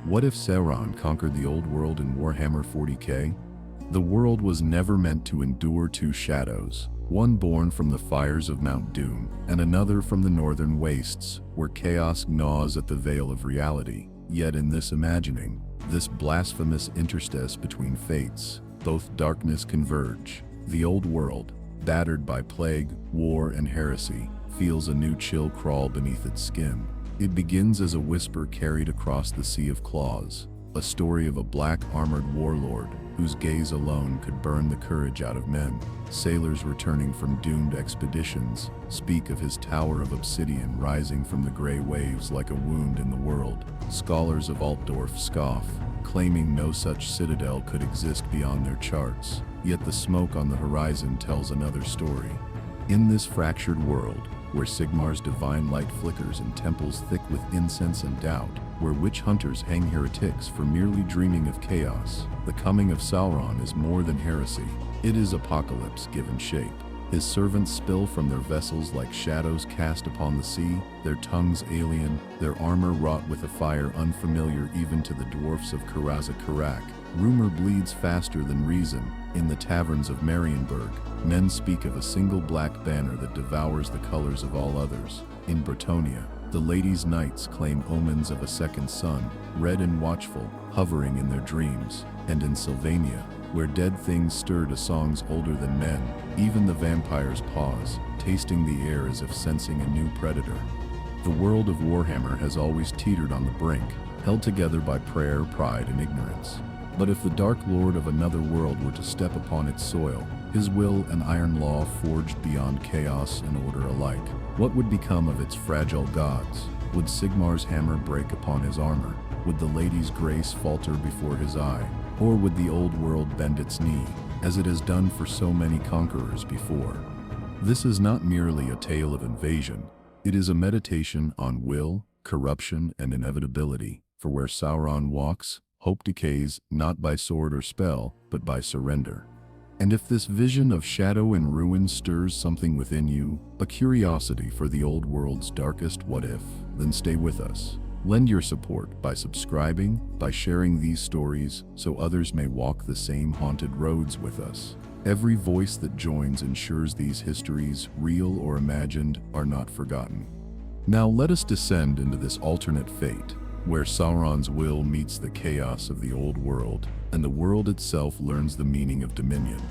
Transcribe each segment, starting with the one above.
What if Sauron conquered the old world in Warhammer 40k? The world was never meant to endure two shadows, one born from the fires of Mount Doom, and another from the northern wastes, where chaos gnaws at the veil of reality. Yet in this imagining, this blasphemous interstice between fates, both darkness converge. The old world, battered by plague, war, and heresy, feels a new chill crawl beneath its skin. It begins as a whisper carried across the sea of claws, a story of a black-armored warlord whose gaze alone could burn the courage out of men. Sailors returning from doomed expeditions speak of his tower of obsidian rising from the gray waves like a wound in the world. Scholars of Altdorf scoff, claiming no such citadel could exist beyond their charts. Yet the smoke on the horizon tells another story. In this fractured world, where Sigmar's divine light flickers in temples thick with incense and doubt, where witch hunters hang heretics for merely dreaming of chaos, the coming of Sauron is more than heresy. It is apocalypse given shape. His servants spill from their vessels like shadows cast upon the sea, their tongues alien, their armor wrought with a fire unfamiliar even to the dwarfs of Karaz-Karak. Rumor bleeds faster than reason. In the taverns of Marienburg, men speak of a single black banner that devours the colors of all others. In Bretonnia, the ladies' knights claim omens of a second sun, red and watchful, hovering in their dreams. And in Sylvania, where dead things stir to songs older than men, even the vampires pause, tasting the air as if sensing a new predator. The world of Warhammer has always teetered on the brink, held together by prayer, pride, and ignorance. But if the Dark Lord of another world were to step upon its soil, his will an iron law forged beyond chaos and order alike, what would become of its fragile gods? Would Sigmar's hammer break upon his armor? Would the lady's grace falter before his eye? Or would the old world bend its knee, as it has done for so many conquerors before? This is not merely a tale of invasion. It is a meditation on will, corruption, and inevitability. For where Sauron walks, hope decays not by sword or spell, but by surrender. And if this vision of shadow and ruin stirs something within you, a curiosity for the old world's darkest what if, then stay with us. Lend your support by subscribing, by sharing these stories, so others may walk the same haunted roads with us. Every voice that joins ensures these histories, real or imagined, are not forgotten. Now let us descend into this alternate fate, where Sauron's will meets the chaos of the old world, and the world itself learns the meaning of dominion.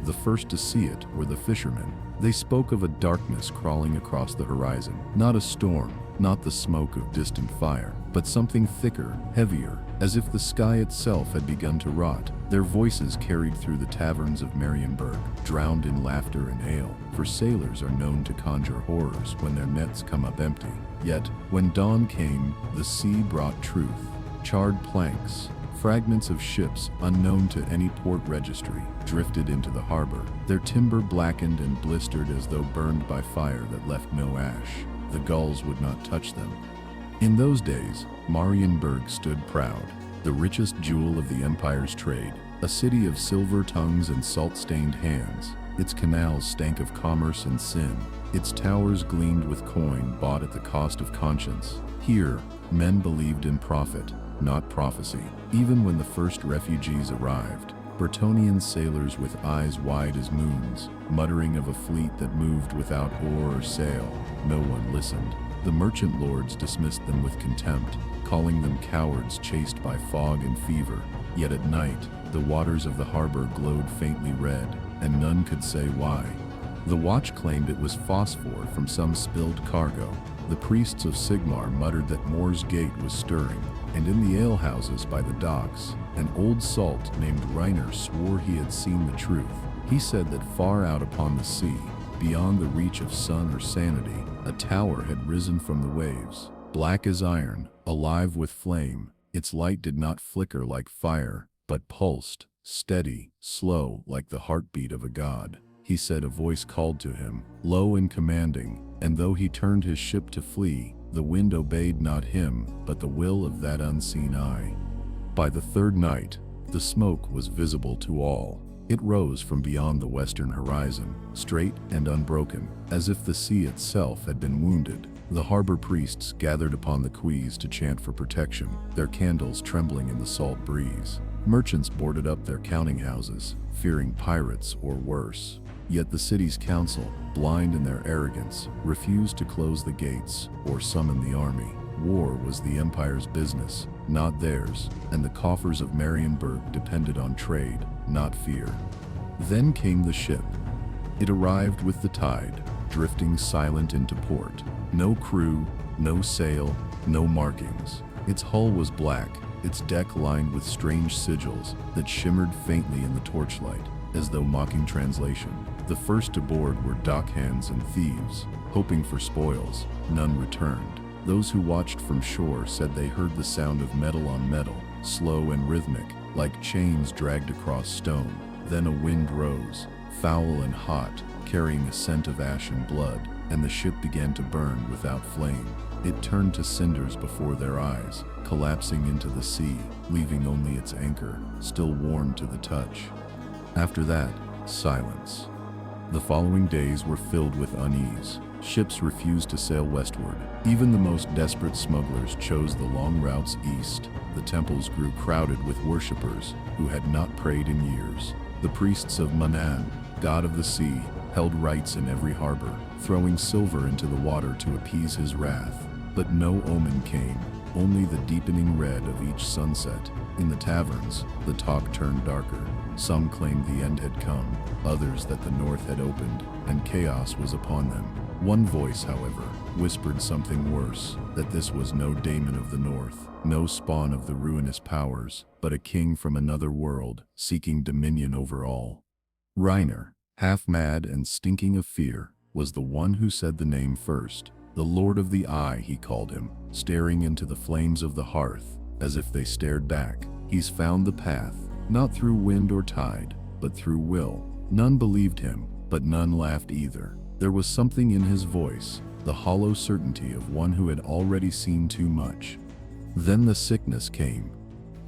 The first to see it were the fishermen. They spoke of a darkness crawling across the horizon, not a storm, not the smoke of distant fire, but something thicker, heavier, as if the sky itself had begun to rot. Their voices carried through the taverns of Marienburg, drowned in laughter and ale, for sailors are known to conjure horrors when their nets come up empty. Yet, when dawn came, the sea brought truth. Charred planks, fragments of ships unknown to any port registry, drifted into the harbor, their timber blackened and blistered as though burned by fire that left no ash. The gulls would not touch them. In those days, Marienburg stood proud, the richest jewel of the empire's trade, a city of silver tongues and salt-stained hands. Its canals stank of commerce and sin. Its towers gleamed with coin bought at the cost of conscience. Here, men believed in profit, not prophecy. Even when the first refugees arrived, Bretonnian sailors with eyes wide as moons, muttering of a fleet that moved without oar or sail, no one listened. The merchant lords dismissed them with contempt, calling them cowards chased by fog and fever. Yet at night, the waters of the harbor glowed faintly red, and none could say why. The watch claimed it was phosphor from some spilled cargo. The priests of Sigmar muttered that Mor's Gate was stirring, and in the alehouses by the docks, an old salt named Reiner swore he had seen the truth. He said that far out upon the sea, beyond the reach of sun or sanity, a tower had risen from the waves, black as iron, alive with flame. Its light did not flicker like fire, but pulsed, steady, slow, like the heartbeat of a god. He said a voice called to him, low and commanding, and though he turned his ship to flee, the wind obeyed not him, but the will of that unseen eye. By the third night, the smoke was visible to all. It rose from beyond the western horizon, straight and unbroken, as if the sea itself had been wounded. The harbor priests gathered upon the quays to chant for protection, their candles trembling in the salt breeze. Merchants boarded up their counting houses, fearing pirates or worse. Yet the city's council, blind in their arrogance, refused to close the gates or summon the army. War was the Empire's business, not theirs, and the coffers of Marienburg depended on trade, not fear. Then came the ship. It arrived with the tide, drifting silent into port. No crew, no sail, no markings. Its hull was black, its deck lined with strange sigils that shimmered faintly in the torchlight, as though mocking translation. The first to board were dockhands and thieves, hoping for spoils. None returned. Those who watched from shore said they heard the sound of metal on metal, slow and rhythmic, like chains dragged across stone. Then a wind rose, foul and hot, carrying a scent of ash and blood, and the ship began to burn without flame. It turned to cinders before their eyes, collapsing into the sea, leaving only its anchor, still warm to the touch. After that, silence. The following days were filled with unease. Ships refused to sail westward. Even the most desperate smugglers chose the long routes east. The temples grew crowded with worshippers who had not prayed in years. The priests of Manan, god of the sea, held rites in every harbor, throwing silver into the water to appease his wrath. But no omen came, only the deepening red of each sunset. In the taverns, the talk turned darker. Some claimed the end had come, others that the north had opened, and chaos was upon them. One voice, however, whispered something worse, that this was no daemon of the north, no spawn of the ruinous powers, but a king from another world, seeking dominion over all. Reiner, half mad and stinking of fear, was the one who said the name first. The Lord of the Eye, he called him, staring into the flames of the hearth, as if they stared back. He's found the path, not through wind or tide, but through will. None believed him, but none laughed either. There was something in his voice, the hollow certainty of one who had already seen too much. Then the sickness came.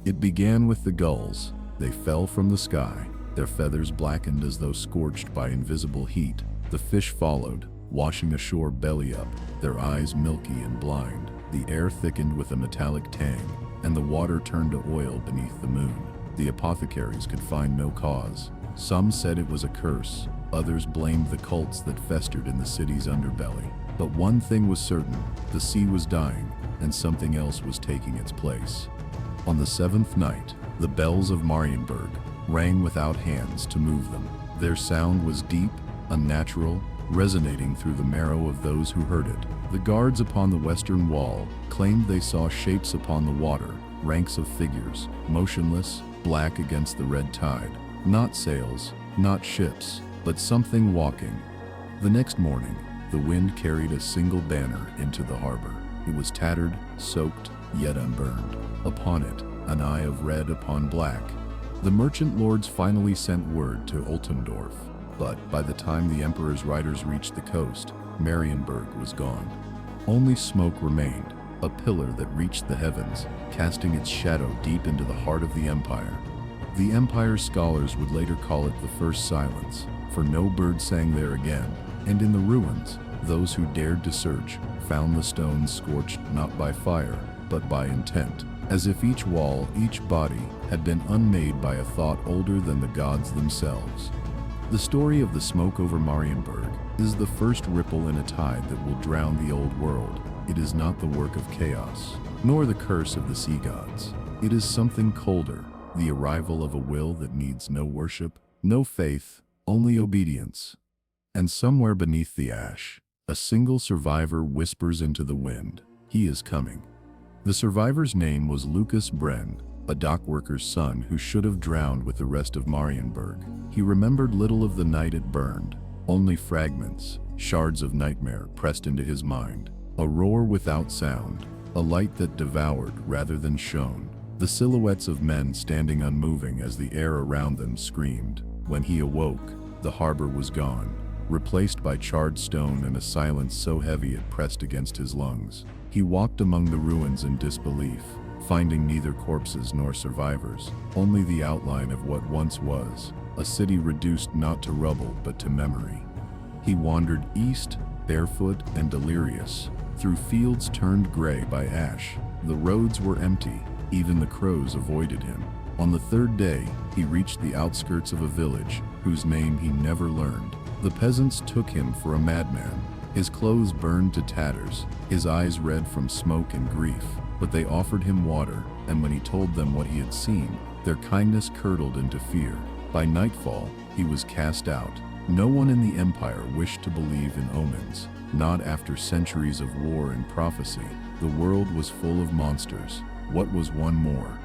It began with the gulls. They fell from the sky, their feathers blackened as though scorched by invisible heat. The fish followed, washing ashore belly up, their eyes milky and blind. The air thickened with a metallic tang, and the water turned to oil beneath the moon. The apothecaries could find no cause. Some said it was a curse, others blamed the cults that festered in the city's underbelly. But one thing was certain, the sea was dying, and something else was taking its place. On the seventh night, the bells of Marienburg rang without hands to move them. Their sound was deep, unnatural, resonating through the marrow of those who heard it. The guards upon the western wall claimed they saw shapes upon the water, ranks of figures, motionless, black against the red tide. Not sails, not ships, but something walking. The next morning, the wind carried a single banner into the harbor. It was tattered, soaked, yet unburned. Upon it, an eye of red upon black. The merchant lords finally sent word to Oltendorf, but by the time the Emperor's riders reached the coast, Marienburg was gone. Only smoke remained, a pillar that reached the heavens, casting its shadow deep into the heart of the Empire. The Empire's scholars would later call it the First Silence, for no bird sang there again, and in the ruins, those who dared to search found the stones scorched not by fire, but by intent, as if each wall, each body, had been unmade by a thought older than the gods themselves. The story of the smoke over Marienburg is the first ripple in a tide that will drown the old world. It is not the work of chaos, nor the curse of the sea gods. It is something colder, the arrival of a will that needs no worship, no faith, only obedience. And somewhere beneath the ash, a single survivor whispers into the wind, "He is coming." The survivor's name was Lucas Bren, a dockworker's son who should have drowned with the rest of Marienburg. He remembered little of the night it burned, only fragments, shards of nightmare pressed into his mind. A roar without sound, a light that devoured rather than shone. The silhouettes of men standing unmoving as the air around them screamed. When he awoke, the harbor was gone, replaced by charred stone and a silence so heavy it pressed against his lungs. He walked among the ruins in disbelief, finding neither corpses nor survivors, only the outline of what once was, a city reduced not to rubble but to memory. He wandered east, barefoot and delirious, through fields turned gray by ash. The roads were empty, even the crows avoided him. On the third day, he reached the outskirts of a village, whose name he never learned. The peasants took him for a madman. His clothes burned to tatters, his eyes red from smoke and grief. But they offered him water, and when he told them what he had seen, their kindness curdled into fear. By nightfall, he was cast out. No one in the empire wished to believe in omens. Not after centuries of war and prophecy. The world was full of monsters. What was one more?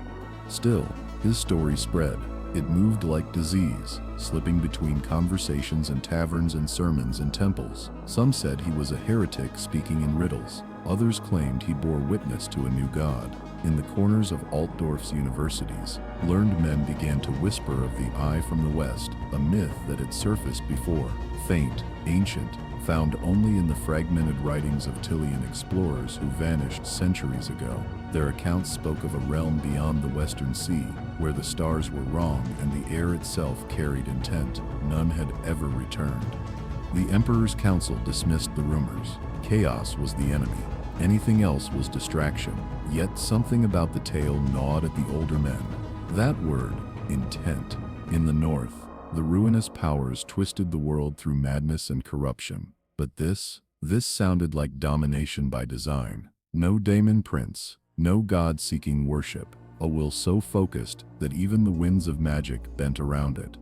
Still, his story spread. It moved like disease, slipping between conversations in taverns and sermons in temples. Some said he was a heretic speaking in riddles. Others claimed he bore witness to a new god. In the corners of Altdorf's universities, learned men began to whisper of the Eye from the West, a myth that had surfaced before. Faint, ancient, found only in the fragmented writings of Tilian explorers who vanished centuries ago. Their accounts spoke of a realm beyond the Western Sea, where the stars were wrong and the air itself carried intent. None had ever returned. The Emperor's Council dismissed the rumors. Chaos was the enemy. Anything else was distraction. Yet something about the tale gnawed at the older men. That word, intent. In the north, the ruinous powers twisted the world through madness and corruption. But this sounded like domination by design. No daemon prince, no god-seeking worship. A will so focused that even the winds of magic bent around it.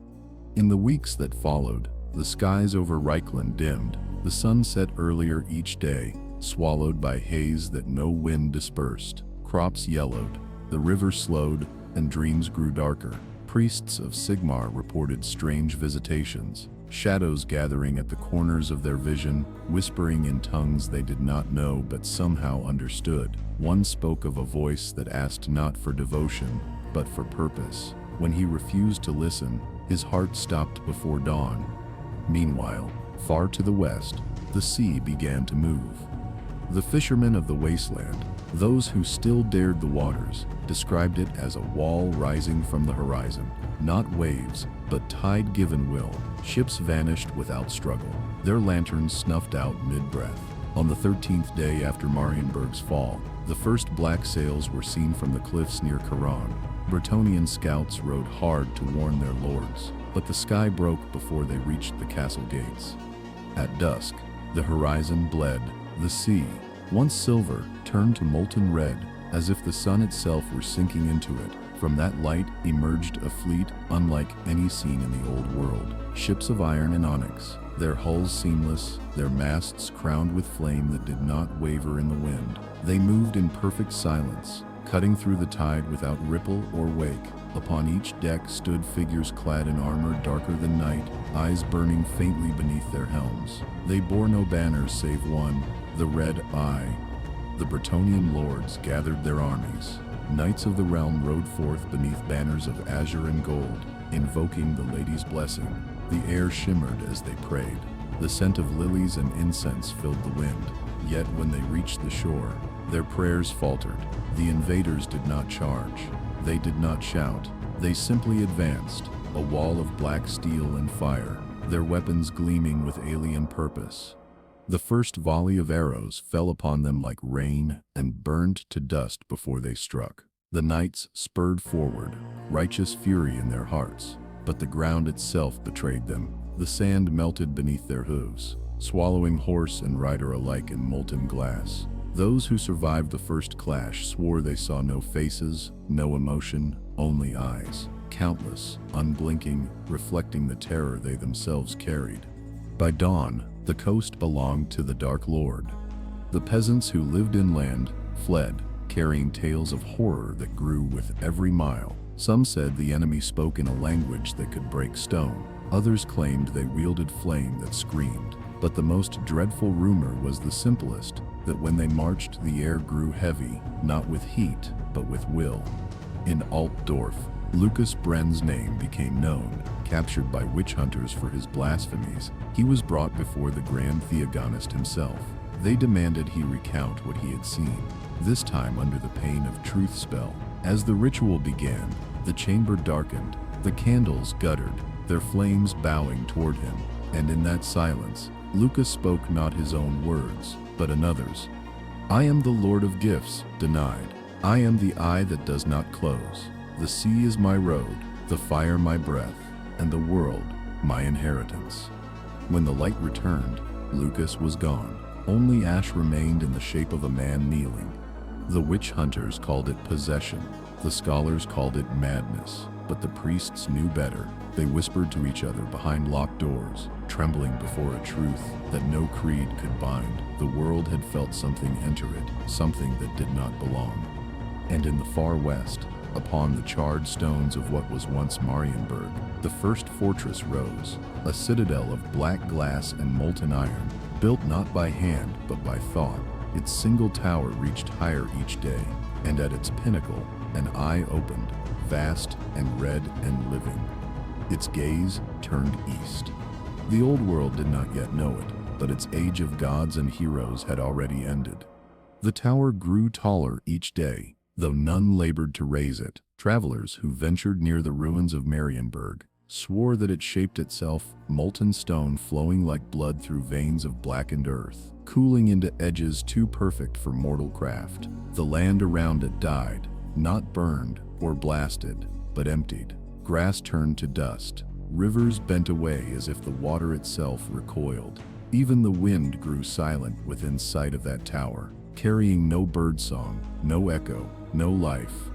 In the weeks that followed, the skies over Reichland dimmed. The sun set earlier each day, swallowed by haze that no wind dispersed. Crops yellowed, the river slowed, and dreams grew darker. Priests of Sigmar reported strange visitations, shadows gathering at the corners of their vision, whispering in tongues they did not know but somehow understood. One spoke of a voice that asked not for devotion, but for purpose. When he refused to listen, his heart stopped before dawn. Meanwhile, far to the west, the sea began to move. The fishermen of the wasteland, those who still dared the waters, described it as a wall rising from the horizon. Not waves, but tide-given will. Ships vanished without struggle, their lanterns snuffed out mid-breath. On the 13th day after Marienburg's fall, the first black sails were seen from the cliffs near Caron. Bretonnian scouts rode hard to warn their lords, but the sky broke before they reached the castle gates. At dusk, the horizon bled. The sea, once silver, turned to molten red, as if the sun itself were sinking into it. From that light emerged a fleet unlike any seen in the old world. Ships of iron and onyx, their hulls seamless, their masts crowned with flame that did not waver in the wind. They moved in perfect silence, cutting through the tide without ripple or wake. Upon each deck stood figures clad in armor darker than night, eyes burning faintly beneath their helms. They bore no banners save one, the Red Eye. The Bretonnian lords gathered their armies. Knights of the realm rode forth beneath banners of azure and gold, invoking the lady's blessing. The air shimmered as they prayed. The scent of lilies and incense filled the wind. Yet when they reached the shore, their prayers faltered. The invaders did not charge. They did not shout. They simply advanced, a wall of black steel and fire, their weapons gleaming with alien purpose. The first volley of arrows fell upon them like rain and burned to dust before they struck. The knights spurred forward, righteous fury in their hearts, but the ground itself betrayed them. The sand melted beneath their hooves, swallowing horse and rider alike in molten glass. Those who survived the first clash swore they saw no faces, no emotion, only eyes, countless, unblinking, reflecting the terror they themselves carried. By dawn, the coast belonged to the Dark Lord. The peasants who lived inland fled, carrying tales of horror that grew with every mile. Some said the enemy spoke in a language that could break stone. Others claimed they wielded flame that screamed. But the most dreadful rumor was the simplest, that when they marched the air grew heavy, not with heat, but with will. In Altdorf, Lucas Brenn's name became known. Captured by witch hunters for his blasphemies, he was brought before the Grand Theogonist himself. They demanded he recount what he had seen, this time under the pain of truth spell. As the ritual began, the chamber darkened, the candles guttered, their flames bowing toward him, and in that silence, Lucas spoke not his own words, but another's. I am the Lord of gifts, denied. I am the eye that does not close. The sea is my road, the fire my breath, and the world my inheritance. When the light returned, Lucas was gone. Only ash remained in the shape of a man kneeling. The witch hunters called it possession. The scholars called it madness. But the priests knew better. They whispered to each other behind locked doors, trembling before a truth that no creed could bind. The world had felt something enter it, something that did not belong. And in the far west, upon the charred stones of what was once Marienburg, the first fortress rose, a citadel of black glass and molten iron, built not by hand but by thought. Its single tower reached higher each day, and at its pinnacle, an eye opened, vast and red and living. Its gaze turned east. The old world did not yet know it, but its age of gods and heroes had already ended. The tower grew taller each day, though none labored to raise it. Travelers who ventured near the ruins of Marienburg swore that it shaped itself, molten stone flowing like blood through veins of blackened earth, cooling into edges too perfect for mortal craft. The land around it died, not burned or blasted, but emptied. Grass turned to dust. Rivers bent away as if the water itself recoiled. Even the wind grew silent within sight of that tower, carrying no birdsong, no echo, no life.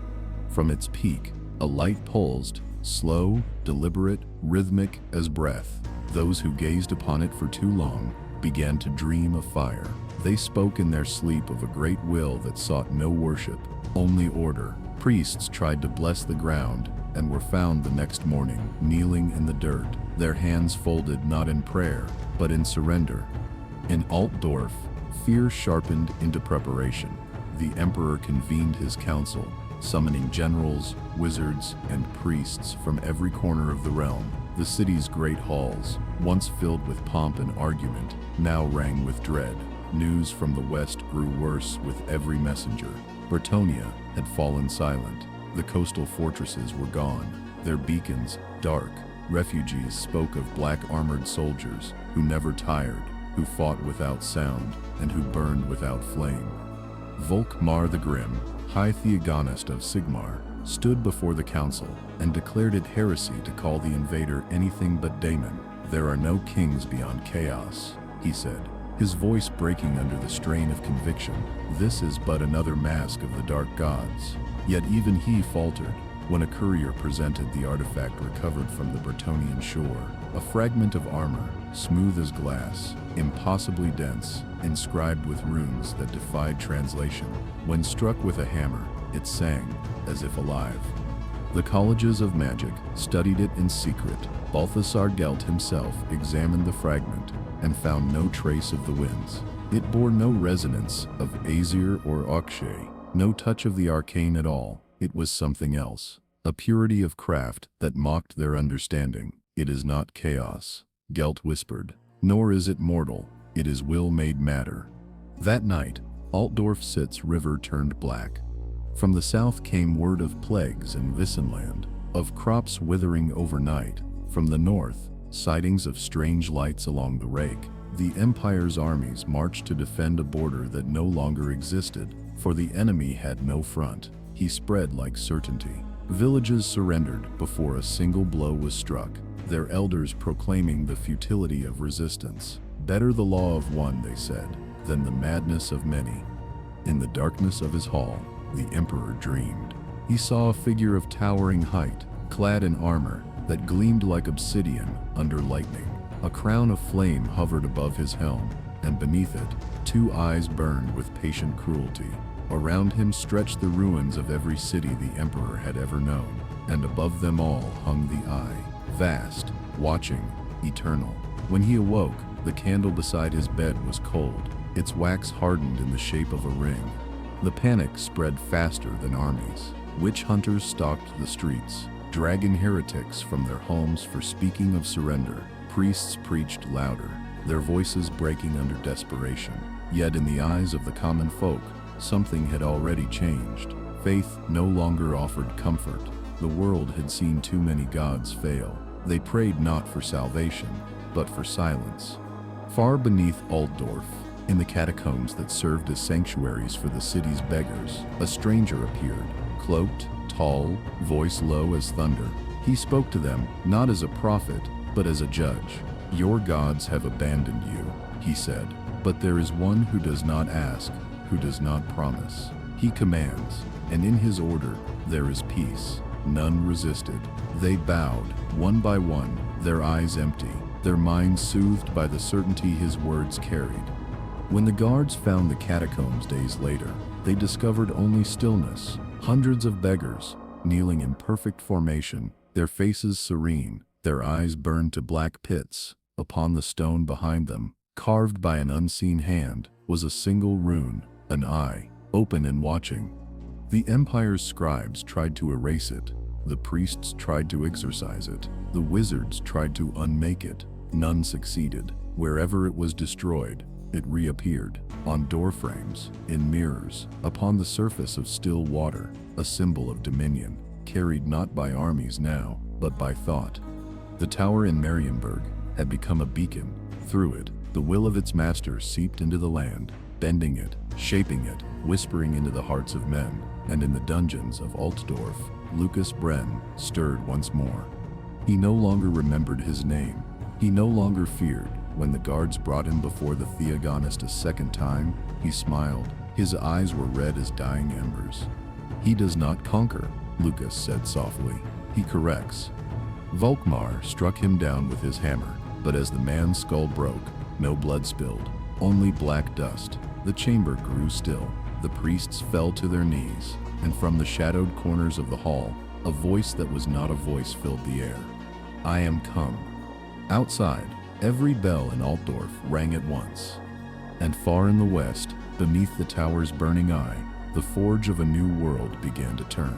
From its peak, a light pulsed, slow, deliberate, rhythmic as breath. Those who gazed upon it for too long began to dream of fire. They spoke in their sleep of a great will that sought no worship, only order. Priests tried to bless the ground and were found the next morning, kneeling in the dirt, their hands folded not in prayer, but in surrender. In Altdorf, fear sharpened into preparation. The emperor convened his council, summoning generals, wizards, and priests from every corner of the realm. The city's great halls, once filled with pomp and argument, now rang with dread. News from the west grew worse with every messenger. Bretonnia had fallen silent. The coastal fortresses were gone, their beacons dark. Refugees spoke of black armored soldiers who never tired, who fought without sound, and who burned without flame. Volkmar the Grim, high theogonist of Sigmar, stood before the council and declared it heresy to call the invader anything but Daemon. There are no kings beyond chaos, he said, his voice breaking under the strain of conviction. This is but another mask of the dark gods. Yet even he faltered when a courier presented the artifact recovered from the Bretonnian shore, a fragment of armor, smooth as glass, impossibly dense, inscribed with runes that defied translation. When struck with a hammer, it sang, as if alive. The colleges of magic studied it in secret. Balthasar Gelt himself examined the fragment and found no trace of the winds. It bore no resonance of Aesir or Akshay, no touch of the arcane at all. It was something else, a purity of craft that mocked their understanding. It is not chaos, Gelt whispered, nor is it mortal, it is will made matter. That night, Altdorf Sitt's river turned black. From the south came word of plagues in Wissenland, of crops withering overnight. From the north, sightings of strange lights along the Rake. The Empire's armies marched to defend a border that no longer existed, for the enemy had no front. He spread like certainty. Villages surrendered before a single blow was struck, their elders proclaiming the futility of resistance. Better the law of one, they said, than the madness of many. In the darkness of his hall, the emperor dreamed. He saw a figure of towering height, clad in armor that gleamed like obsidian under lightning. A crown of flame hovered above his helm, and beneath it, two eyes burned with patient cruelty. Around him stretched the ruins of every city the emperor had ever known, and above them all hung the Eye, vast, watching, eternal. When he awoke, the candle beside his bed was cold, its wax hardened in the shape of a ring. The panic spread faster than armies. Witch hunters stalked the streets, dragging heretics from their homes for speaking of surrender. Priests preached louder, their voices breaking under desperation. Yet in the eyes of the common folk, something had already changed. Faith no longer offered comfort. The world had seen too many gods fail. They prayed not for salvation, but for silence. Far beneath Altdorf, In the catacombs that served as sanctuaries for the city's beggars, a stranger appeared, cloaked, tall, voice low as thunder. He spoke to them, not as a prophet, but as a judge. "Your gods have abandoned you," he said, "but there is one who does not ask, who does not promise. He commands, and in his order there is peace." None resisted. They bowed, one by one, their eyes empty, their minds soothed by the certainty his words carried. When the guards found the catacombs days later, they discovered only stillness, hundreds of beggars, kneeling in perfect formation, their faces serene, their eyes burned to black pits. Upon the stone behind them, carved by an unseen hand, was a single rune, an eye, open and watching. The Empire's scribes tried to erase it. The priests tried to exorcise it. The wizards tried to unmake it. None succeeded. Wherever it was destroyed, it reappeared, on doorframes, in mirrors, upon the surface of still water, a symbol of dominion, carried not by armies now, but by thought. The tower in Marienburg had become a beacon. Through it, the will of its master seeped into the land, bending it, shaping it, whispering into the hearts of men. And in the dungeons of Altdorf, Lucas Brenn stirred once more. He no longer remembered his name. He no longer feared. When the guards brought him before the Theogonist a second time, he smiled. His eyes were red as dying embers. "He does not conquer," Lucas said softly. "He corrects." Volkmar struck him down with his hammer, but as the man's skull broke, no blood spilled, only black dust. The chamber grew still. The priests fell to their knees, and from the shadowed corners of the hall, a voice that was not a voice filled the air. "I am come." Outside, every bell in Altdorf rang at once. And far in the west, beneath the tower's burning eye, the forge of a new world began to turn.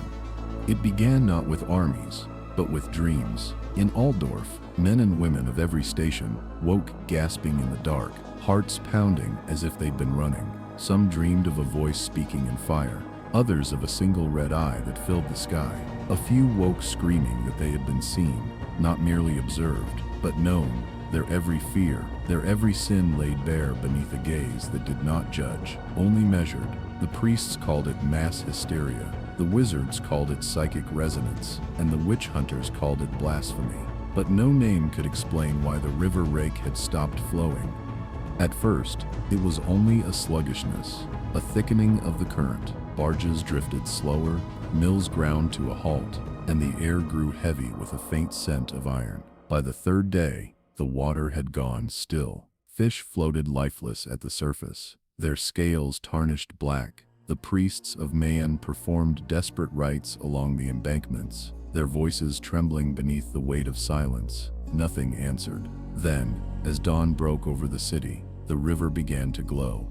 It began not with armies, but with dreams. In Altdorf, men and women of every station woke gasping in the dark, hearts pounding as if they'd been running. Some dreamed of a voice speaking in fire, others of a single red eye that filled the sky. A few woke screaming that they had been seen, not merely observed, but known, their every fear, their every sin laid bare beneath a gaze that did not judge, only measured. The priests called it mass hysteria, the wizards called it psychic resonance, and the witch hunters called it blasphemy. But no name could explain why the river Rake had stopped flowing. At first, it was only a sluggishness, a thickening of the current. Barges drifted slower, mills ground to a halt, and the air grew heavy with a faint scent of iron. By the third day, the water had gone still. Fish floated lifeless at the surface, their scales tarnished black. The priests of Maia performed desperate rites along the embankments, their voices trembling beneath the weight of silence. Nothing answered. Then, as dawn broke over the city, the river began to glow.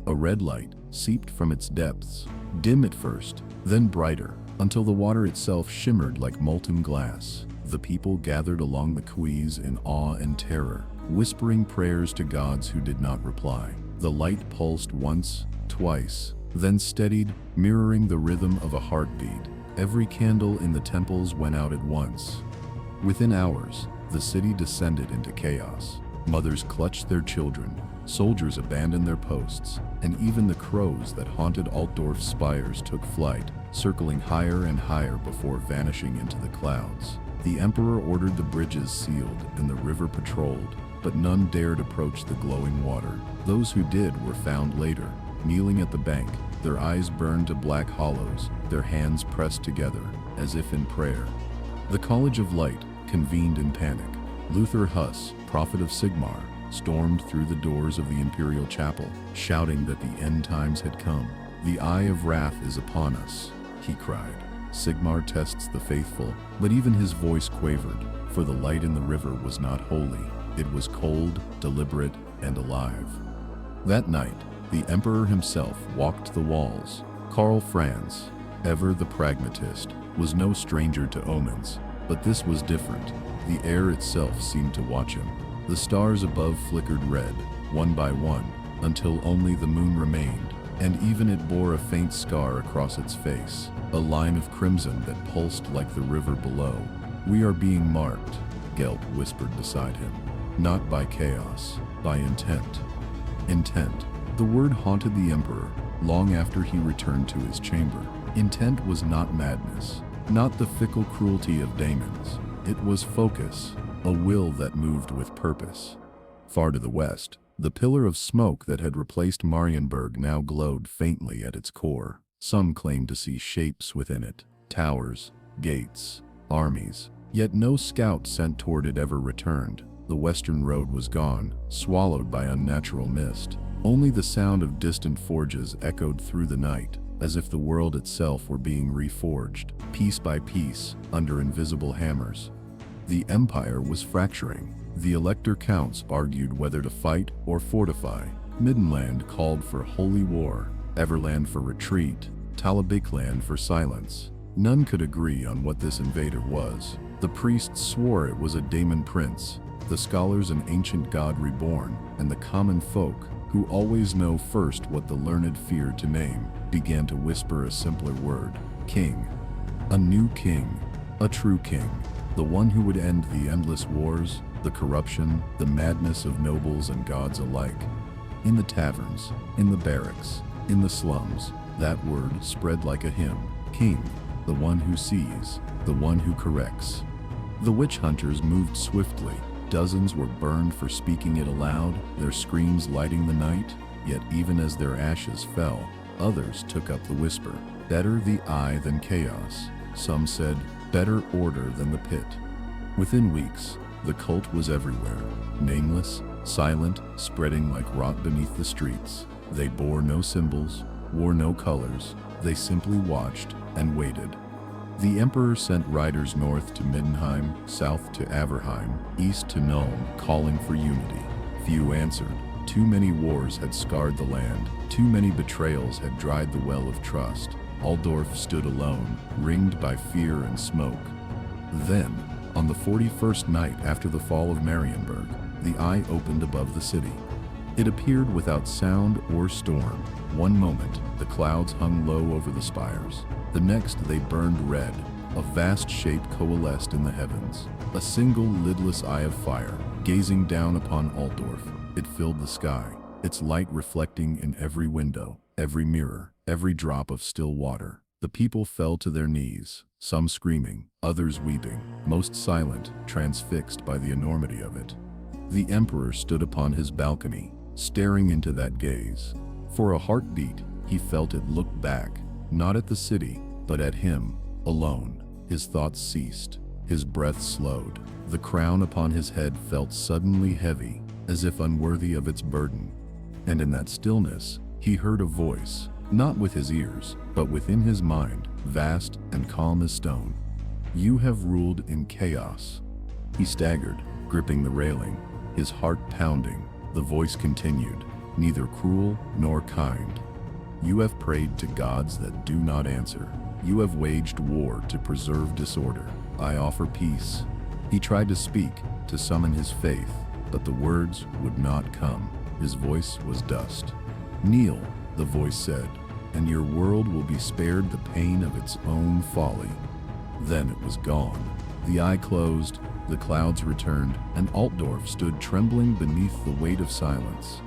A red light seeped from its depths, dim at first, then brighter, until the water itself shimmered like molten glass. The people gathered along the quays in awe and terror, whispering prayers to gods who did not reply. The light pulsed once, twice, then steadied, mirroring the rhythm of a heartbeat. Every candle in the temples went out at once. Within hours, the city descended into chaos. Mothers clutched their children, soldiers abandoned their posts, and even the crows that haunted Altdorf's spires took flight, circling higher and higher before vanishing into the clouds. The emperor ordered the bridges sealed and the river patrolled, but none dared approach the glowing water. Those who did were found later, kneeling at the bank, their eyes burned to black hollows, their hands pressed together, as if in prayer. The College of Light convened in panic. Luther Huss, prophet of Sigmar, stormed through the doors of the Imperial Chapel, shouting that the end times had come. "The eye of wrath is upon us," he cried. Sigmar tests the faithful, but even his voice quavered, for the light in the river was not holy. It was cold, deliberate, and alive. That night, the Emperor himself walked the walls. Karl Franz, ever the pragmatist, was no stranger to omens, but this was different. The air itself seemed to watch him. The stars above flickered red, one by one, until only the moon remained, and even it bore a faint scar across its face, a line of crimson that pulsed like the river below. "We are being marked," Gelt whispered beside him. "Not by chaos, by intent." Intent. The word haunted the emperor long after he returned to his chamber. Intent was not madness, not the fickle cruelty of Daemons. It was focus, a will that moved with purpose. Far to the west, the pillar of smoke that had replaced Marienburg now glowed faintly at its core. Some claimed to see shapes within it, towers, gates, armies. Yet no scout sent toward it ever returned. The western road was gone, swallowed by unnatural mist. Only the sound of distant forges echoed through the night, as if the world itself were being reforged, piece by piece, under invisible hammers. The empire was fracturing. The elector counts argued whether to fight or fortify. Middenland called for holy war, Everland for retreat, Talabicland for silence. None could agree on what this invader was. The priests swore it was a Daemon prince, the scholars an ancient god reborn, and the common folk, who always know first what the learned feared to name, began to whisper a simpler word: king. A new king, a true king, the one who would end the endless wars, the corruption, the madness of nobles and gods alike. In the taverns, in the barracks, in the slums, that word spread like a hymn: king, the one who sees, the one who corrects. The witch hunters moved swiftly. Dozens were burned for speaking it aloud, their screams lighting the night. Yet even as their ashes fell, others took up the whisper: better the eye than chaos. Some said, better order than the pit. Within weeks, the cult was everywhere, nameless, silent, spreading like rot beneath the streets. They bore no symbols, wore no colors. They simply watched and waited. The emperor sent riders north to Middenheim, south to Averheim, east to Nuln, calling for unity. Few answered. Too many wars had scarred the land. Too many betrayals had dried the well of trust. Altdorf stood alone, ringed by fear and smoke. Then, on the 41st night after the fall of Marienburg, the eye opened above the city. It appeared without sound or storm. One moment, the clouds hung low over the spires. The next, they burned red. A vast shape coalesced in the heavens. A single lidless eye of fire, gazing down upon Altdorf. It filled the sky, its light reflecting in every window, every mirror, every drop of still water. The people fell to their knees, some screaming, others weeping, most silent, transfixed by the enormity of it. The emperor stood upon his balcony, staring into that gaze. For a heartbeat, he felt it look back, not at the city, but at him, alone. His thoughts ceased. His breath slowed. The crown upon his head felt suddenly heavy, as if unworthy of its burden. And in that stillness, he heard a voice, not with his ears, but within his mind, vast and calm as stone. You have ruled in chaos. He staggered, gripping the railing, his heart pounding. The voice continued, neither cruel nor kind. You have prayed to gods that do not answer. You have waged war to preserve disorder. I offer peace. He tried to speak, to summon his faith, but the words would not come. His voice was dust. Kneel, the voice said, and your world will be spared the pain of its own folly. Then it was gone. The eye closed, the clouds returned, and Altdorf stood trembling beneath the weight of silence.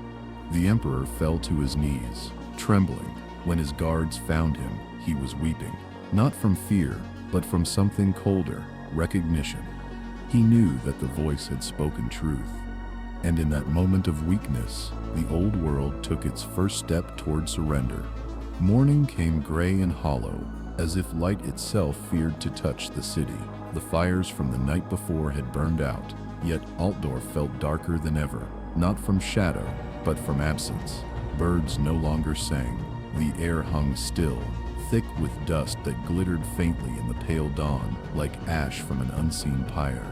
The emperor fell to his knees, trembling. When his guards found him, he was weeping, not from fear, but from something colder, recognition. He knew that the voice had spoken truth. And in that moment of weakness, the old world took its first step toward surrender. Morning came gray and hollow, as if light itself feared to touch the city. The fires from the night before had burned out, yet Altdorf felt darker than ever, not from shadow, but from absence. Birds no longer sang. The air hung still, thick with dust that glittered faintly in the pale dawn, like ash from an unseen pyre.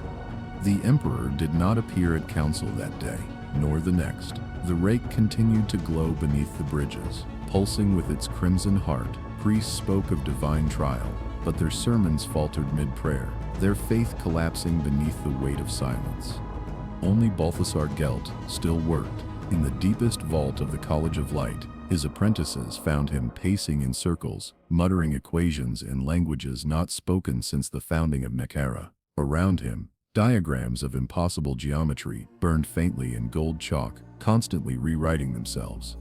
The emperor did not appear at council that day, nor the next. The rake continued to glow beneath the bridges, pulsing with its crimson heart. Priests spoke of divine trial, but their sermons faltered mid-prayer, their faith collapsing beneath the weight of silence. Only Balthasar Gelt still worked. In the deepest vault of the College of Light, his apprentices found him pacing in circles, muttering equations in languages not spoken since the founding of Necrons. Around him, diagrams of impossible geometry burned faintly in gold chalk, constantly rewriting themselves.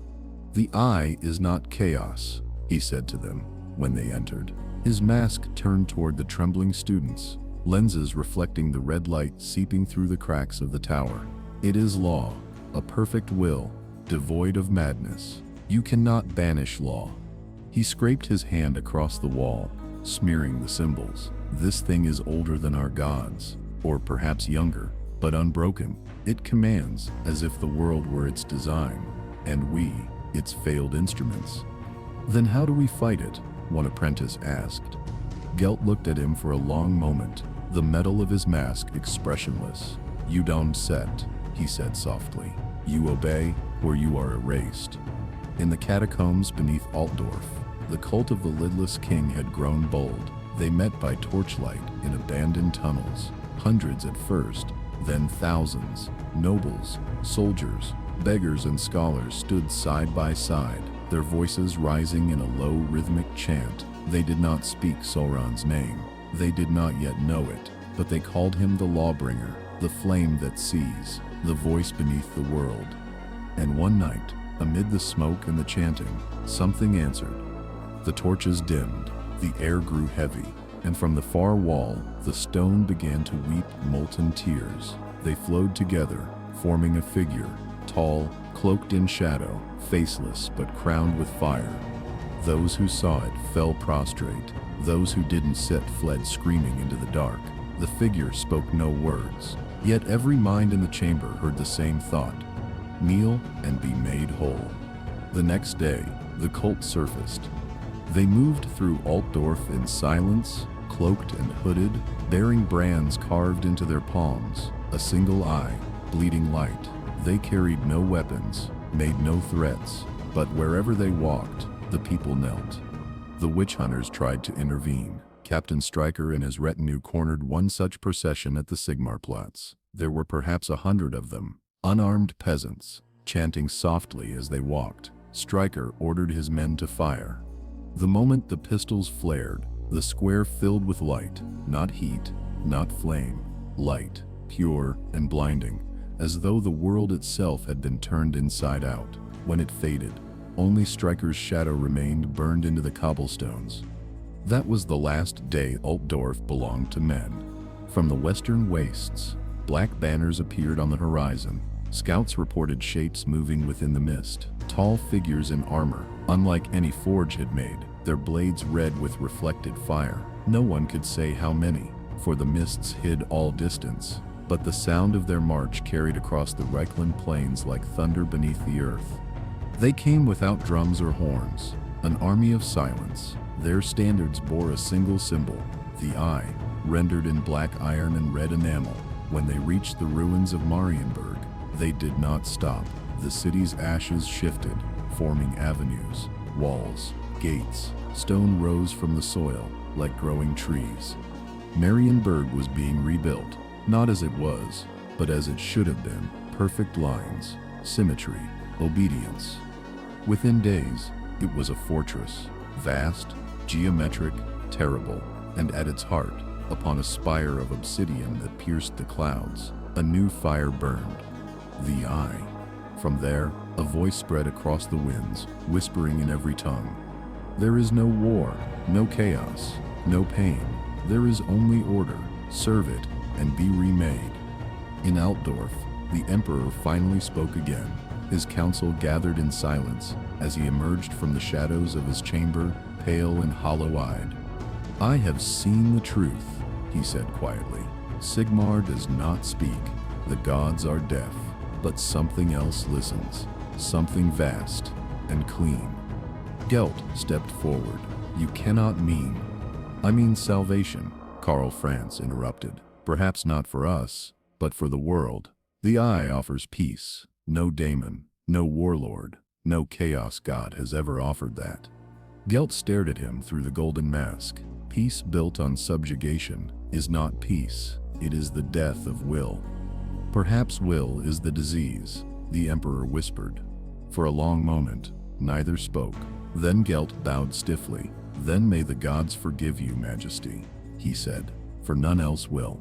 "The Eye is not chaos," he said to them when they entered. His mask turned toward the trembling students, lenses reflecting the red light seeping through the cracks of the tower. "It is law, a perfect will, devoid of madness. You cannot banish law." He scraped his hand across the wall, smearing the symbols. "This thing is older than our gods, or perhaps younger, but unbroken. It commands as if the world were its design, and we, its failed instruments." "Then how do we fight it?" one apprentice asked. Gelt looked at him for a long moment, the metal of his mask expressionless. "You don't set," he said softly. "You obey, or you are erased." In the catacombs beneath Altdorf, the cult of the lidless king had grown bold. They met by torchlight in abandoned tunnels, hundreds at first, then thousands. Nobles, soldiers, beggars and scholars stood side by side, their voices rising in a low rhythmic chant. They did not speak Sauron's name. They did not yet know it, but they called him the Lawbringer, the flame that sees, the voice beneath the world. And one night, amid the smoke and the chanting, something answered. The torches dimmed, the air grew heavy, and from the far wall, the stone began to weep molten tears. They flowed together, forming a figure, tall, cloaked in shadow, faceless but crowned with fire. Those who saw it fell prostrate. Those who didn't sit fled screaming into the dark. The figure spoke no words, yet every mind in the chamber heard the same thought: kneel and be made whole. The next day, the cult surfaced. They moved through Altdorf in silence, cloaked and hooded, bearing brands carved into their palms, a single eye, bleeding light. They carried no weapons, made no threats, but wherever they walked, the people knelt. The witch hunters tried to intervene. Captain Stryker and his retinue cornered one such procession at the Sigmarplatz. There were perhaps 100 of them, unarmed peasants, chanting softly as they walked. Stryker ordered his men to fire. The moment the pistols flared, the square filled with light, not heat, not flame, light, pure and blinding, as though the world itself had been turned inside out. When it faded, only Stryker's shadow remained burned into the cobblestones. That was the last day Altdorf belonged to men. From the western wastes, black banners appeared on the horizon. Scouts reported shapes moving within the mist, tall figures in armor, unlike any forge had made, their blades red with reflected fire. No one could say how many, for the mists hid all distance, but the sound of their march carried across the Reichland plains like thunder beneath the earth. They came without drums or horns, an army of silence. Their standards bore a single symbol, the Eye, rendered in black iron and red enamel. When they reached the ruins of Marienburg, they did not stop. The city's ashes shifted, forming avenues, walls, gates. Stone rose from the soil like growing trees. Marienburg was being rebuilt, not as it was, but as it should have been. Perfect lines, symmetry, obedience. Within days, it was a fortress, vast, geometric, terrible, and at its heart, upon a spire of obsidian that pierced the clouds, a new fire burned. The Eye. From there, a voice spread across the winds, whispering in every tongue. There is no war, no chaos, no pain. There is only order. Serve it, and be remade. In Altdorf, the Emperor finally spoke again. His council gathered in silence as he emerged from the shadows of his chamber, pale and hollow-eyed. "I have seen the truth," he said quietly. "Sigmar does not speak. The gods are deaf. But something else listens. Something vast and clean." Gelt stepped forward. "You cannot mean—" "I mean salvation," Karl Franz interrupted. "Perhaps not for us, but for the world. The Eye offers peace. No daemon, no warlord, no chaos god has ever offered that." Gelt stared at him through the golden mask. "Peace built on subjugation is not peace. It is the death of will." "Perhaps will is the disease," the Emperor whispered. For a long moment, neither spoke. Then Gelt bowed stiffly. "Then may the gods forgive you, Majesty," he said, "for none else will."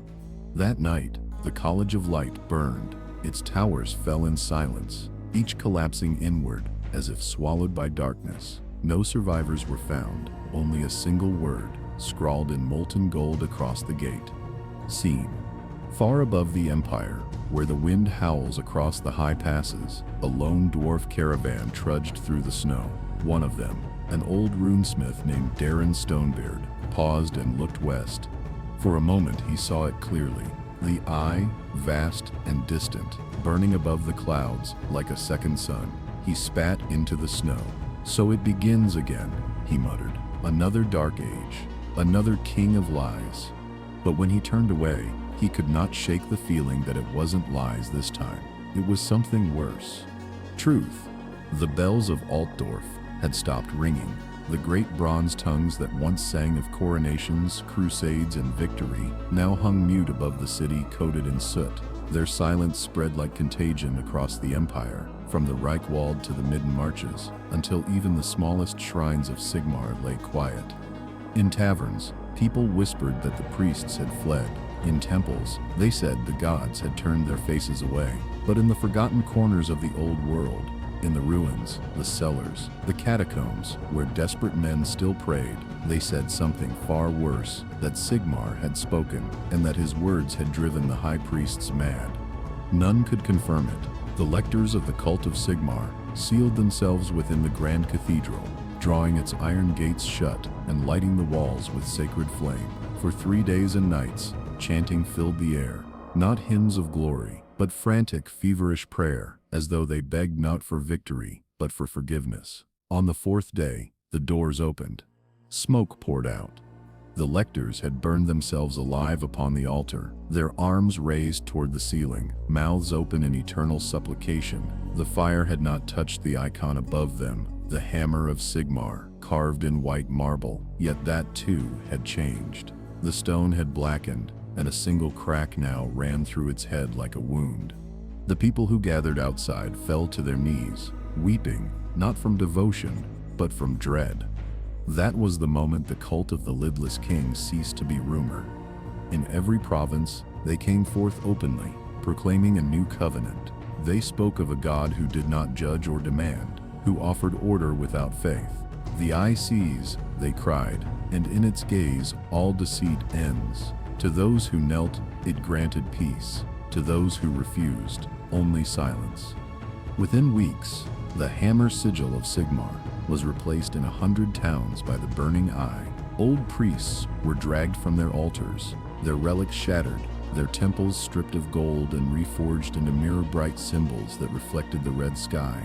That night, the College of Light burned. Its towers fell in silence, each collapsing inward, as if swallowed by darkness. No survivors were found, only a single word, scrawled in molten gold across the gate. Seen. Far above the Empire, where the wind howls across the high passes, a lone dwarf caravan trudged through the snow. One of them, an old runesmith named Darren Stonebeard, paused and looked west. For a moment he saw it clearly, the eye, vast and distant, burning above the clouds like a second sun. He spat into the snow. "So it begins again," he muttered. "Another dark age, another king of lies." But when he turned away, he could not shake the feeling that it wasn't lies this time. It was something worse. Truth. The bells of Altdorf had stopped ringing. The great bronze tongues that once sang of coronations, crusades, and victory now hung mute above the city coated in soot. Their silence spread like contagion across the empire, from the Reichwald to the Midden Marches, until even the smallest shrines of Sigmar lay quiet. In taverns, people whispered that the priests had fled. In temples, they said the gods had turned their faces away. But in the forgotten corners of the old world, in the ruins, the cellars, the catacombs, where desperate men still prayed, they said something far worse, that Sigmar had spoken, and that his words had driven the high priests mad. None could confirm it. The lectors of the cult of Sigmar sealed themselves within the grand cathedral, drawing its iron gates shut and lighting the walls with sacred flame. For 3 days and nights, chanting filled the air, not hymns of glory, but frantic, feverish prayer, as though they begged not for victory, but for forgiveness. On the 4th day, the doors opened. Smoke poured out. The lectors had burned themselves alive upon the altar, their arms raised toward the ceiling, mouths open in eternal supplication. The fire had not touched the icon above them, the hammer of Sigmar, carved in white marble, yet that too had changed. The stone had blackened, and a single crack now ran through its head like a wound. The people who gathered outside fell to their knees, weeping, not from devotion, but from dread. That was the moment the cult of the lidless king ceased to be rumor. In every province, they came forth openly, proclaiming a new covenant. They spoke of a God who did not judge or demand, who offered order without faith. "The eye sees," they cried, "and in its gaze all deceit ends. To those who knelt, it granted peace. To those who refused, only silence." Within weeks, the hammer sigil of Sigmar was replaced in 100 towns by the burning eye. Old priests were dragged from their altars, their relics shattered, their temples stripped of gold and reforged into mirror-bright symbols that reflected the red sky.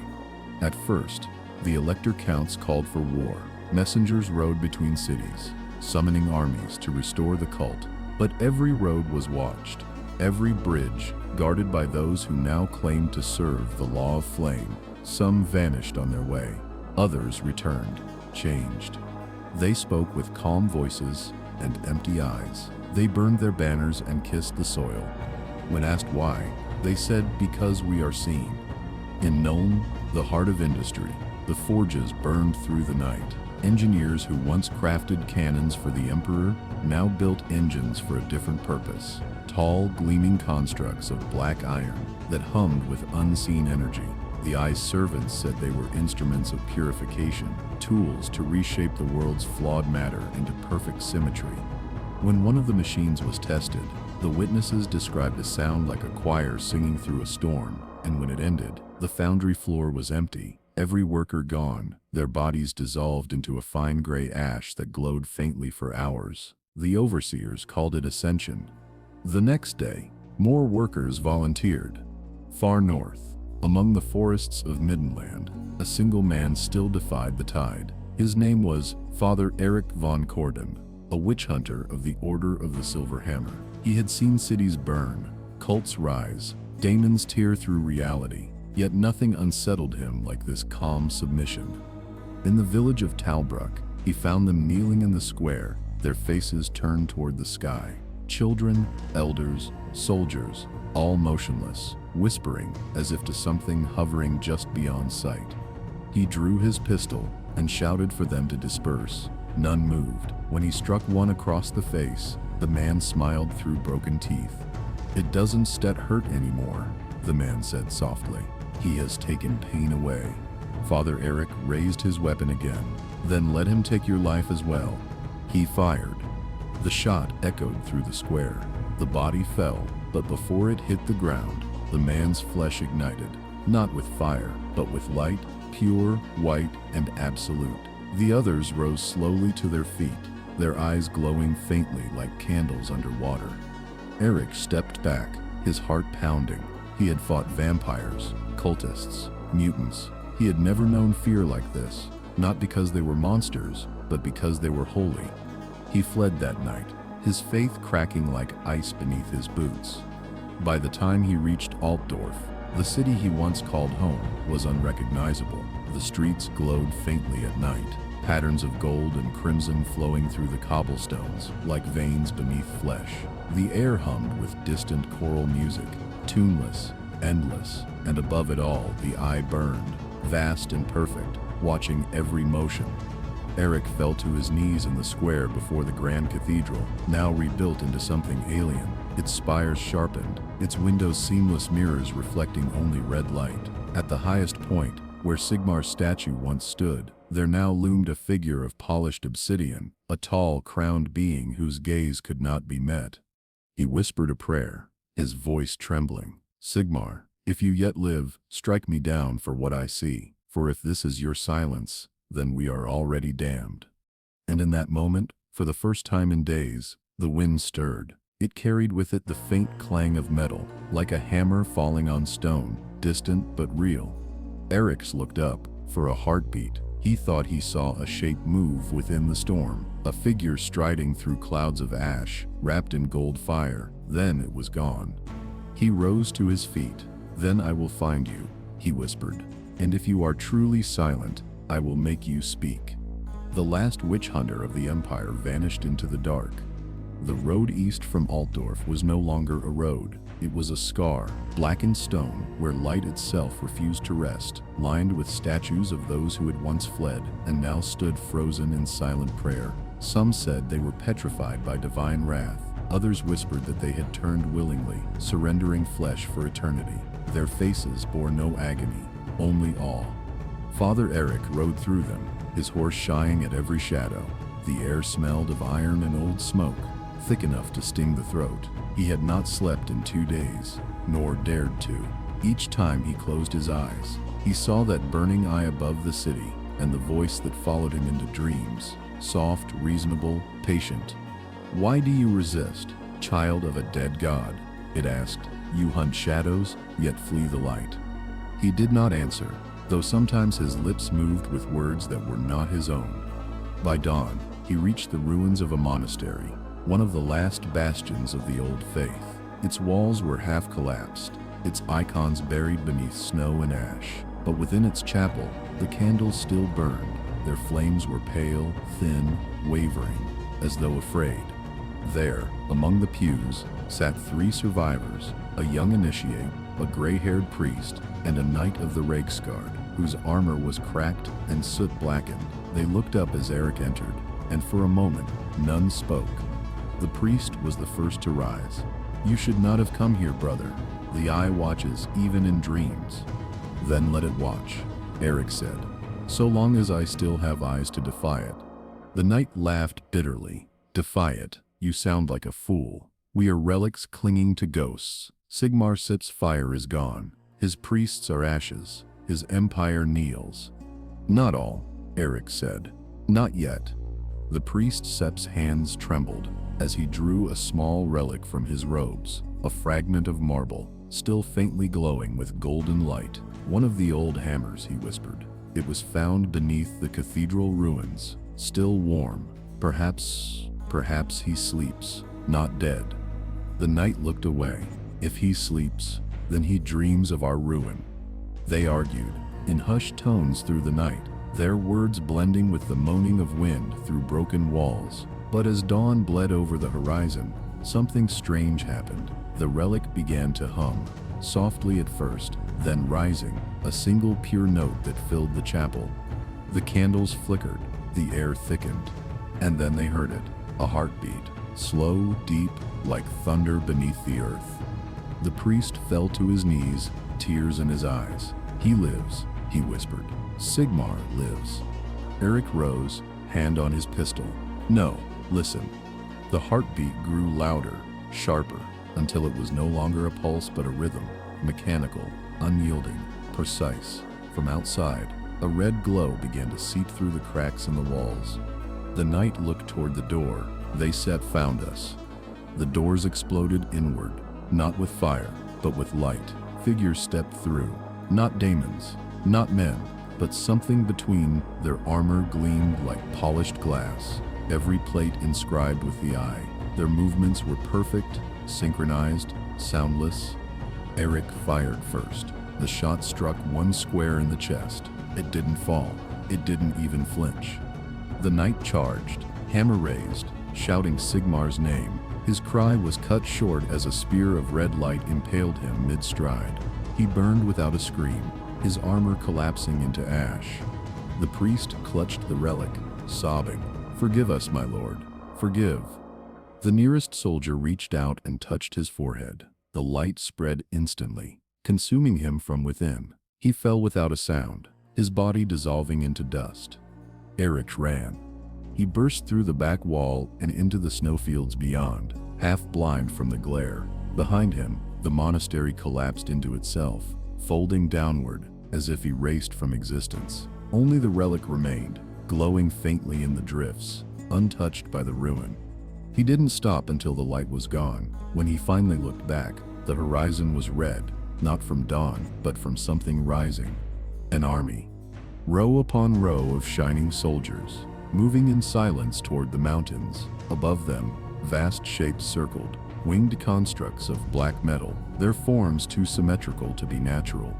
At first, the elector counts called for war. Messengers rode between cities, summoning armies to restore the cult. But every road was watched, every bridge guarded by those who now claimed to serve the law of flame. Some vanished on their way, others returned, changed. They spoke with calm voices and empty eyes. They burned their banners and kissed the soil. When asked why, they said, "Because we are seen." In Nuln, the heart of industry, the forges burned through the night. Engineers who once crafted cannons for the Emperor now built engines for a different purpose. Tall, gleaming constructs of black iron that hummed with unseen energy. The Eye's servants said they were instruments of purification, tools to reshape the world's flawed matter into perfect symmetry. When one of the machines was tested, the witnesses described a sound like a choir singing through a storm, and when it ended, the foundry floor was empty. Every worker gone, their bodies dissolved into a fine gray ash that glowed faintly for hours. The overseers called it ascension. The next day, more workers volunteered. Far north, among the forests of Middenland, a single man still defied the tide. His name was Father Eric von Corden, a witch hunter of the Order of the Silver Hammer. He had seen cities burn, cults rise, Daemons tear through reality. Yet nothing unsettled him like this calm submission. In the village of Talbruck, he found them kneeling in the square, their faces turned toward the sky. Children, elders, soldiers, all motionless, whispering as if to something hovering just beyond sight. He drew his pistol and shouted for them to disperse. None moved. When he struck one across the face, the man smiled through broken teeth. "It doesn't hurt anymore," the man said softly. "He has taken pain away." Father Eric raised his weapon again. Then let him take your life as well. He fired. The shot echoed through the square. The body fell, but before it hit the ground, the man's flesh ignited, not with fire, but with light, pure, white, and absolute. The others rose slowly to their feet, their eyes glowing faintly like candles under water. Eric stepped back, his heart pounding. He had fought vampires, cultists, mutants. He had never known fear like this, not because they were monsters, but because they were holy. He fled that night, his faith cracking like ice beneath his boots. By the time he reached Altdorf, the city he once called home was unrecognizable. The streets glowed faintly at night, patterns of gold and crimson flowing through the cobblestones like veins beneath flesh. The air hummed with distant choral music, tuneless, endless, and above it all, the eye burned, vast and perfect, watching every motion. Eric fell to his knees in the square before the grand cathedral, now rebuilt into something alien, its spires sharpened, its windows seamless mirrors reflecting only red light. At the highest point, where Sigmar's statue once stood, there now loomed a figure of polished obsidian, a tall, crowned being whose gaze could not be met. He whispered a prayer, his voice trembling. Sigmar, if you yet live, strike me down for what I see, for if this is your silence, then we are already damned. And in that moment, for the first time in days, the wind stirred. It carried with it the faint clang of metal, like a hammer falling on stone, distant but real. Eric looked up. For a heartbeat, he thought he saw a shape move within the storm, a figure striding through clouds of ash, wrapped in gold fire. Then it was gone. He rose to his feet. Then I will find you, he whispered. And if you are truly silent, I will make you speak. The last witch hunter of the Empire vanished into the dark. The road east from Altdorf was no longer a road. It was a scar, blackened stone, where light itself refused to rest, lined with statues of those who had once fled and now stood frozen in silent prayer. Some said they were petrified by divine wrath. Others whispered that they had turned willingly, surrendering flesh for eternity. Their faces bore no agony, only awe. Father Eric rode through them, his horse shying at every shadow. The air smelled of iron and old smoke, thick enough to sting the throat. He had not slept in 2 days, nor dared to. Each time he closed his eyes, he saw that burning eye above the city, and the voice that followed him into dreams, soft, reasonable, patient. Why do you resist, child of a dead god? It asked. You hunt shadows, yet flee the light. He did not answer, though sometimes his lips moved with words that were not his own. By dawn, he reached the ruins of a monastery, one of the last bastions of the old faith. Its walls were half collapsed, its icons buried beneath snow and ash. But within its chapel, the candles still burned. Their flames were pale, thin, wavering, as though afraid. There, among the pews, sat 3 survivors, a young initiate, a gray-haired priest, and a knight of the Reiksguard, whose armor was cracked and soot-blackened. They looked up as Eric entered, and for a moment, none spoke. The priest was the first to rise. You should not have come here, brother. The eye watches even in dreams. Then let it watch, Eric said, so long as I still have eyes to defy it. The knight laughed bitterly. Defy it? You sound like a fool. We are relics clinging to ghosts. Sigmar Sip's fire is gone. His priests are ashes. His empire kneels. Not all, Eric said. Not yet. The priest Sep's hands trembled as he drew a small relic from his robes, a fragment of marble, still faintly glowing with golden light. One of the old hammers, he whispered. It was found beneath the cathedral ruins, still warm. Perhaps he sleeps, not dead. The knight looked away. If he sleeps, then he dreams of our ruin. They argued, in hushed tones through the night, their words blending with the moaning of wind through broken walls. But as dawn bled over the horizon, something strange happened. The relic began to hum, softly at first, then rising, a single pure note that filled the chapel. The candles flickered, the air thickened, and then they heard it, a heartbeat, slow, deep, like thunder beneath the earth. The priest fell to his knees, tears in his eyes. He lives, he whispered. "Sigmar lives." Eric rose, hand on his pistol. "No, listen." The heartbeat grew louder, sharper, until it was no longer a pulse but a rhythm, mechanical, unyielding, precise. From outside, a red glow began to seep through the cracks in the walls. The knight looked toward the door. "They set found us." The doors exploded inward, not with fire, but with light. Figures stepped through, not Daemons, not men, but something between. Their armor gleamed like polished glass, every plate inscribed with the eye. Their movements were perfect, synchronized, soundless. Eric fired first. The shot struck one square in the chest. It didn't fall. It didn't even flinch. The knight charged, hammer raised, shouting Sigmar's name. His cry was cut short as a spear of red light impaled him mid-stride. He burned without a scream, his armor collapsing into ash. The priest clutched the relic, sobbing, "Forgive us, my lord, forgive." The nearest soldier reached out and touched his forehead. The light spread instantly, consuming him from within. He fell without a sound, his body dissolving into dust. Eric ran. He burst through the back wall and into the snowfields beyond, half blind from the glare. Behind him, the monastery collapsed into itself, folding downward, as if erased from existence. Only the relic remained, glowing faintly in the drifts, untouched by the ruin. He didn't stop until the light was gone. When he finally looked back, the horizon was red, not from dawn, but from something rising. An army. Row upon row of shining soldiers, moving in silence toward the mountains. Above them, vast shapes circled, winged constructs of black metal, their forms too symmetrical to be natural.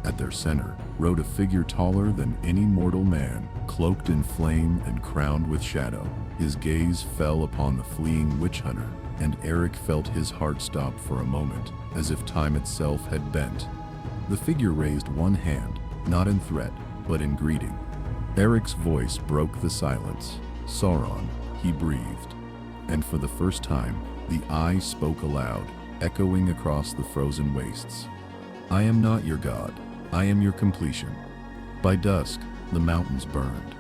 At their center rode a figure taller than any mortal man, cloaked in flame and crowned with shadow. His gaze fell upon the fleeing witch hunter, and Eric felt his heart stop for a moment, as if time itself had bent. The figure raised one hand, not in threat, but in greeting. Eric's voice broke the silence. "Sauron," he breathed. And for the first time, the Eye spoke aloud, echoing across the frozen wastes. "I am not your god. I am your completion." By dusk, the mountains burned.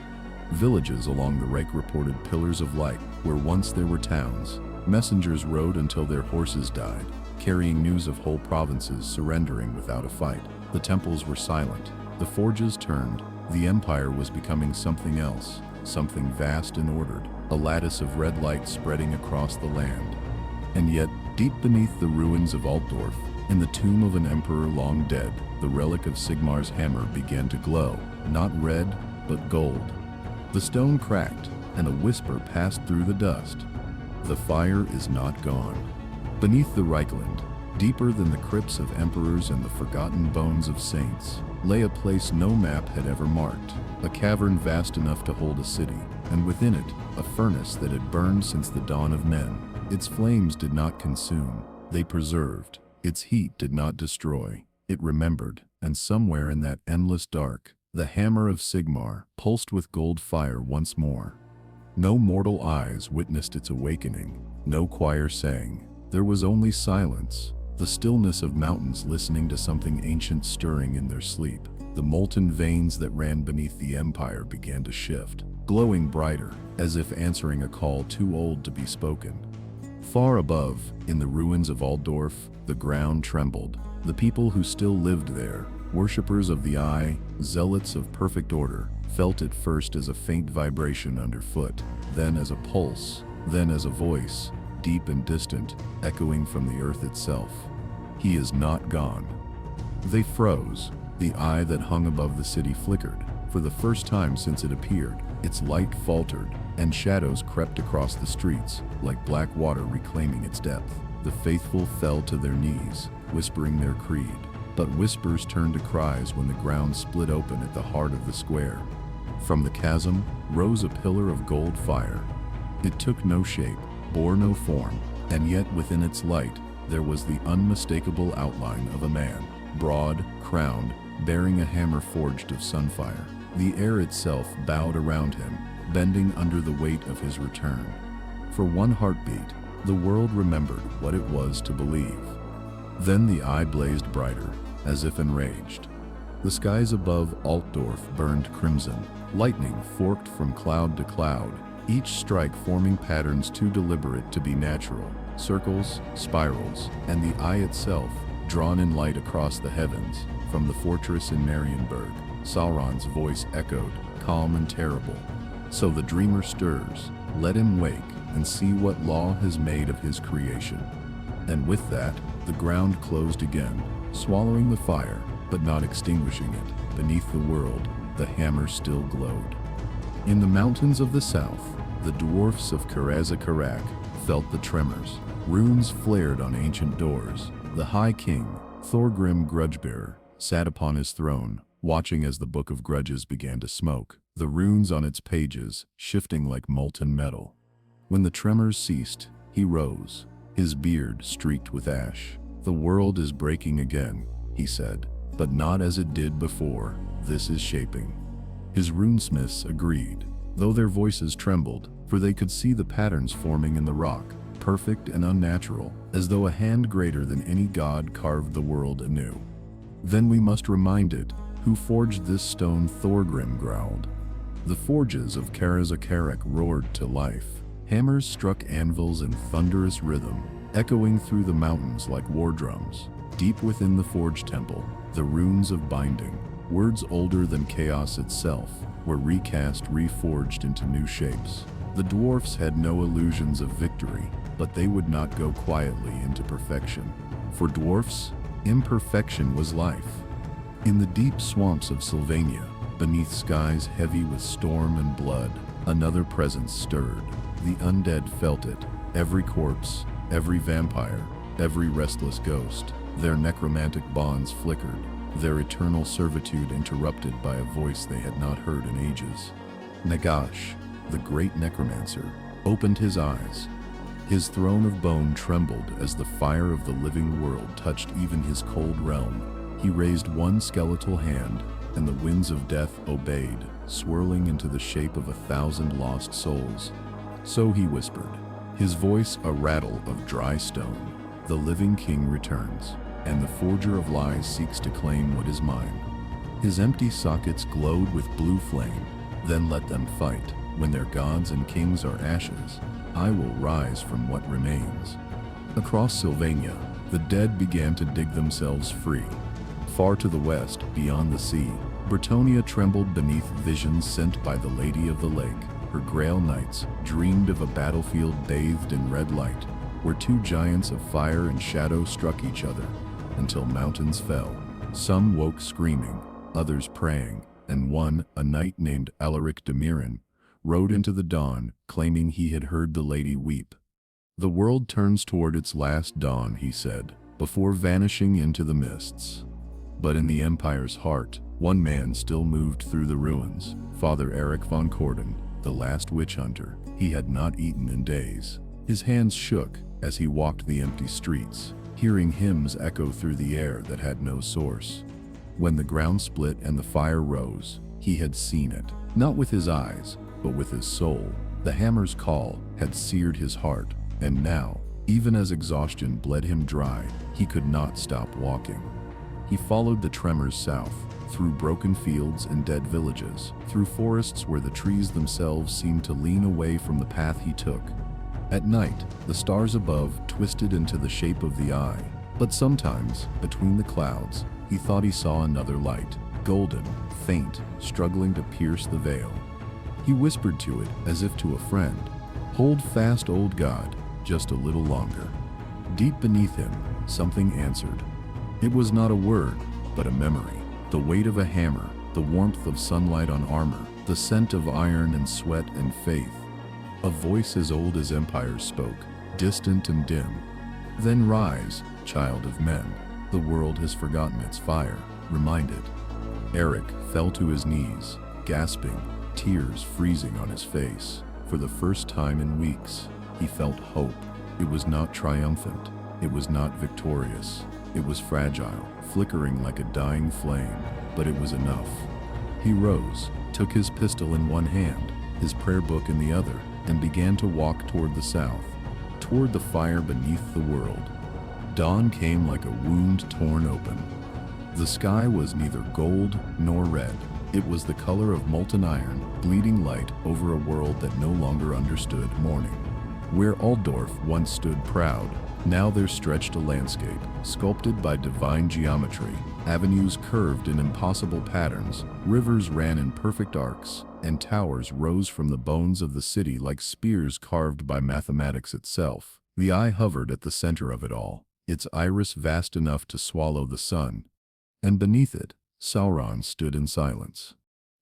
Villages along the Rake reported pillars of light where once there were towns. Messengers rode until their horses died, carrying news of whole provinces surrendering without a fight. The temples were silent. The forges turned. The empire was becoming something else, something vast and ordered, a lattice of red light spreading across the land. And yet, deep beneath the ruins of Altdorf, in the tomb of an emperor long dead, the relic of Sigmar's hammer began to glow, not red, but gold. The stone cracked, and a whisper passed through the dust. "The fire is not gone." Beneath the Reichland, deeper than the crypts of emperors and the forgotten bones of saints, lay a place no map had ever marked, a cavern vast enough to hold a city, and within it, a furnace that had burned since the dawn of men. Its flames did not consume, they preserved. Its heat did not destroy, it remembered, and somewhere in that endless dark, the hammer of Sigmar pulsed with gold fire once more. No mortal eyes witnessed its awakening, no choir sang. There was only silence, the stillness of mountains listening to something ancient stirring in their sleep. The molten veins that ran beneath the empire began to shift, glowing brighter, as if answering a call too old to be spoken. Far above, in the ruins of Altdorf, the ground trembled. The people who still lived there, worshippers of the Eye, zealots of perfect order, felt it first as a faint vibration underfoot, then as a pulse, then as a voice, deep and distant, echoing from the earth itself. "He is not gone." They froze. The eye that hung above the city flickered. For the first time since it appeared, its light faltered, and shadows crept across the streets, like black water reclaiming its depth. The faithful fell to their knees, whispering their creed. But whispers turned to cries when the ground split open at the heart of the square. From the chasm rose a pillar of gold fire. It took no shape, bore no form, and yet within its light there was the unmistakable outline of a man, broad, crowned, bearing a hammer forged of sunfire. The air itself bowed around him, bending under the weight of his return. For one heartbeat, the world remembered what it was to believe. Then the eye blazed brighter, as if enraged. The skies above Altdorf burned crimson. Lightning forked from cloud to cloud, each strike forming patterns too deliberate to be natural. Circles, spirals, and the eye itself, drawn in light across the heavens. From the fortress in Marienburg, Sauron's voice echoed, calm and terrible. So the dreamer stirs, let him wake and see what law has made of his creation. And with that, the ground closed again, swallowing the fire, but not extinguishing it. Beneath the world, the hammer still glowed. In the mountains of the south, the dwarfs of Karazakarak felt the tremors. Runes flared on ancient doors. The High King, Thorgrim Grudgebearer, sat upon his throne, watching as the Book of Grudges began to smoke, the runes on its pages shifting like molten metal. When the tremors ceased, he rose, his beard streaked with ash. "The world is breaking again," he said, "but not as it did before. This is shaping." His runesmiths agreed, though their voices trembled, for they could see the patterns forming in the rock, perfect and unnatural, as though a hand greater than any god carved the world anew. "Then we must remind it, who forged this stone," Thorgrim growled. The forges of Karazakarak roared to life. Hammers struck anvils in thunderous rhythm, echoing through the mountains like war drums. Deep within the forge temple, the runes of binding, words older than chaos itself, were recast, reforged into new shapes. The dwarfs had no illusions of victory, but they would not go quietly into perfection. For dwarfs, imperfection was life. In the deep swamps of Sylvania, beneath skies heavy with storm and blood, another presence stirred. The undead felt it, every corpse, every vampire, every restless ghost. Their necromantic bonds flickered, their eternal servitude interrupted by a voice they had not heard in ages. Nagash, the great necromancer, opened his eyes. His throne of bone trembled as the fire of the living world touched even his cold realm. He raised one skeletal hand, and the winds of death obeyed, swirling into the shape of 1,000 lost souls. So he whispered, his voice a rattle of dry stone, "The living king returns, and the forger of lies seeks to claim what is mine." His empty sockets glowed with blue flame. "Then let them fight. When their gods and kings are ashes, I will rise from what remains." Across Sylvania, the dead began to dig themselves free. Far to the west, beyond the sea, Bretonia trembled beneath visions sent by the Lady of the Lake. Her grail nights dreamed of a battlefield bathed in red light, where two giants of fire and shadow struck each other, until mountains fell. Some woke screaming, others praying, and one, a knight named Alaric de Miran, rode into the dawn, claiming he had heard the lady weep. "The world turns toward its last dawn," he said, before vanishing into the mists. But in the Empire's heart, one man still moved through the ruins, Father Eric von Corden, the last witch hunter. He had not eaten in days. His hands shook as he walked the empty streets, hearing hymns echo through the air that had no source. When the ground split and the fire rose, he had seen it, not with his eyes, but with his soul. The hammer's call had seared his heart, and now, even as exhaustion bled him dry, he could not stop walking. He followed the tremors south, through broken fields and dead villages, through forests where the trees themselves seemed to lean away from the path he took. At night, the stars above twisted into the shape of the eye, but sometimes, between the clouds, he thought he saw another light, golden, faint, struggling to pierce the veil. He whispered to it as if to a friend, "Hold fast, old God, just a little longer." Deep beneath him, something answered. It was not a word, but a memory. The weight of a hammer, the warmth of sunlight on armor, the scent of iron and sweat and faith. A voice as old as empires spoke, distant and dim. "Then rise, child of men. The world has forgotten its fire," reminded. Eric fell to his knees, gasping, tears freezing on his face. For the first time in weeks, he felt hope. It was not triumphant. It was not victorious. It was fragile, flickering like a dying flame, but it was enough. He rose, took his pistol in one hand, his prayer book in the other, and began to walk toward the south, toward the fire beneath the world. Dawn came like a wound torn open. The sky was neither gold nor red. It was the color of molten iron, bleeding light over a world that no longer understood mourning. Where Altdorf once stood proud, now there stretched a landscape, sculpted by divine geometry. Avenues curved in impossible patterns, rivers ran in perfect arcs, and towers rose from the bones of the city like spears carved by mathematics itself. The eye hovered at the center of it all, its iris vast enough to swallow the sun. And beneath it, Sauron stood in silence.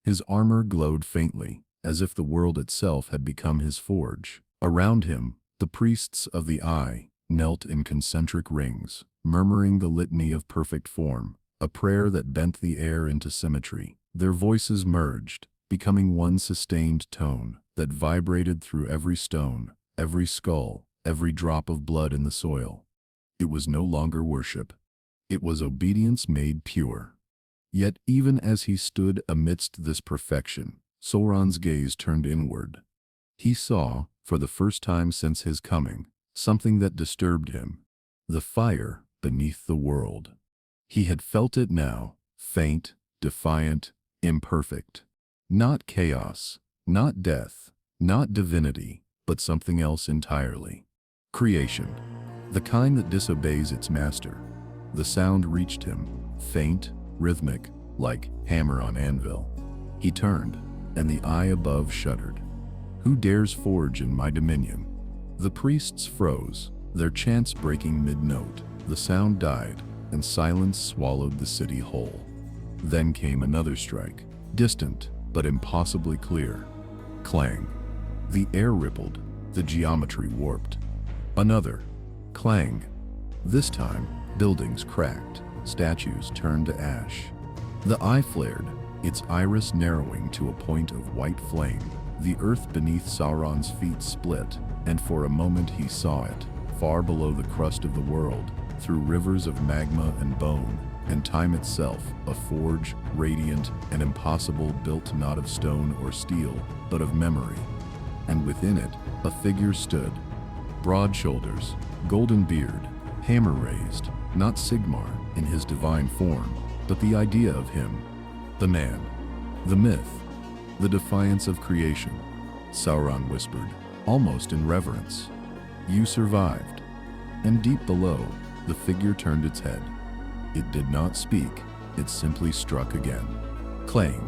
His armor glowed faintly, as if the world itself had become his forge. Around him, the priests of the Eye knelt in concentric rings, murmuring the litany of perfect form, a prayer that bent the air into symmetry. Their voices merged, becoming one sustained tone that vibrated through every stone, every skull, every drop of blood in the soil. It was no longer worship. It was obedience made pure. Yet even as he stood amidst this perfection, Sauron's gaze turned inward. He saw, for the first time since his coming, something that disturbed him. The fire beneath the world. He had felt it now, faint, defiant, imperfect. Not chaos, not death, not divinity, but something else entirely. Creation. The kind that disobeys its master. The sound reached him, faint, rhythmic, like hammer on anvil. He turned, and the eye above shuddered. Who dares forge in my dominion? The priests froze, their chants breaking mid-note. The sound died, and silence swallowed the city whole. Then came another strike, distant, but impossibly clear. Clang. The air rippled, the geometry warped. Another. Clang. This time, buildings cracked, statues turned to ash. The eye flared, its iris narrowing to a point of white flame. The earth beneath Sauron's feet split, and for a moment he saw it, far below the crust of the world, through rivers of magma and bone, and time itself, a forge, radiant and impossible, built not of stone or steel, but of memory. And within it, a figure stood. Broad shoulders, golden beard, hammer raised, not Sigmar in his divine form, but the idea of him, the man, the myth, the defiance of creation. Sauron whispered, almost in reverence, "You survived." And deep below, the figure turned its head. It did not speak, it simply struck again. Clang.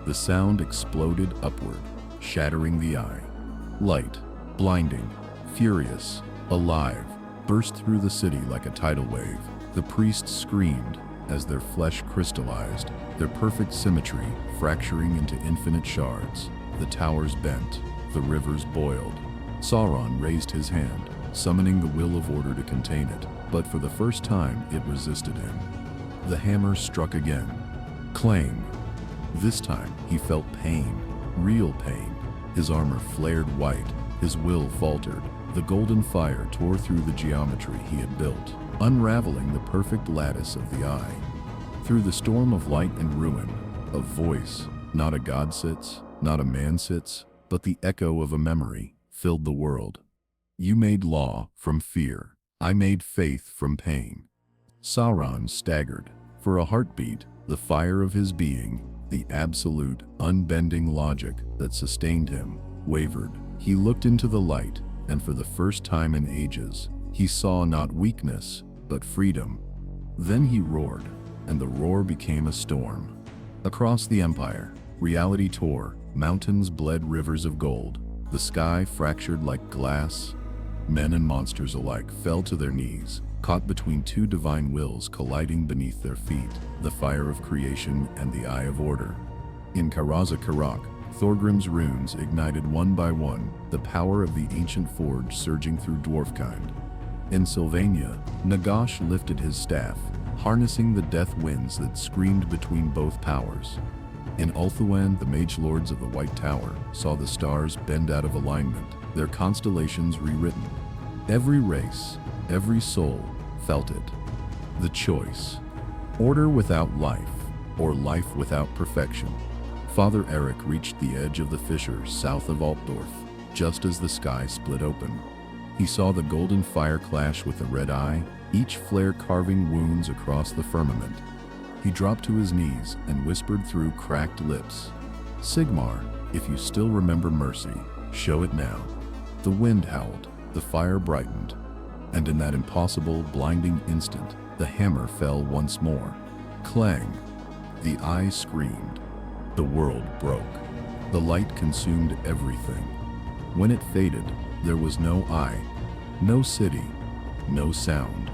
The sound exploded upward, shattering the eye. Light, blinding, furious, alive, burst through the city like a tidal wave. The priests screamed as their flesh crystallized, their perfect symmetry fracturing into infinite shards. The towers bent, the rivers boiled. Sauron raised his hand, summoning the will of order to contain it, but for the first time it resisted him. The hammer struck again. Clang. This time he felt pain, real pain. His armor flared white, his will faltered. The golden fire tore through the geometry he had built, unraveling the perfect lattice of the eye. Through the storm of light and ruin, a voice, not a god sits, not a man sits, but the echo of a memory, filled the world. You made law from fear. I made faith from pain. Sauron staggered. For a heartbeat, the fire of his being, the absolute, unbending logic that sustained him, wavered. He looked into the light, and for the first time in ages, he saw not weakness, but freedom. Then he roared, and the roar became a storm. Across the empire, reality tore, mountains bled rivers of gold. The sky fractured like glass. Men and monsters alike fell to their knees, caught between two divine wills colliding beneath their feet, the fire of creation and the eye of order. In Karaz-Karak, Thorgrim's runes ignited one by one, the power of the ancient forge surging through dwarfkind. In Sylvania, Nagash lifted his staff, harnessing the death winds that screamed between both powers. In Ulthuan, the mage lords of the White Tower saw the stars bend out of alignment, their constellations rewritten. Every race, every soul felt it. The choice: order without life, or life without perfection. Father Eric reached the edge of the fissure south of Altdorf, just as the sky split open. He saw the golden fire clash with the red eye, each flare carving wounds across the firmament. He dropped to his knees and whispered through cracked lips, "Sigmar, if you still remember mercy, show it now." The wind howled, the fire brightened, and in that impossible, blinding instant, the hammer fell once more. Clang! The eye screamed. The world broke. The light consumed everything. When it faded, there was no eye, no city, no sound.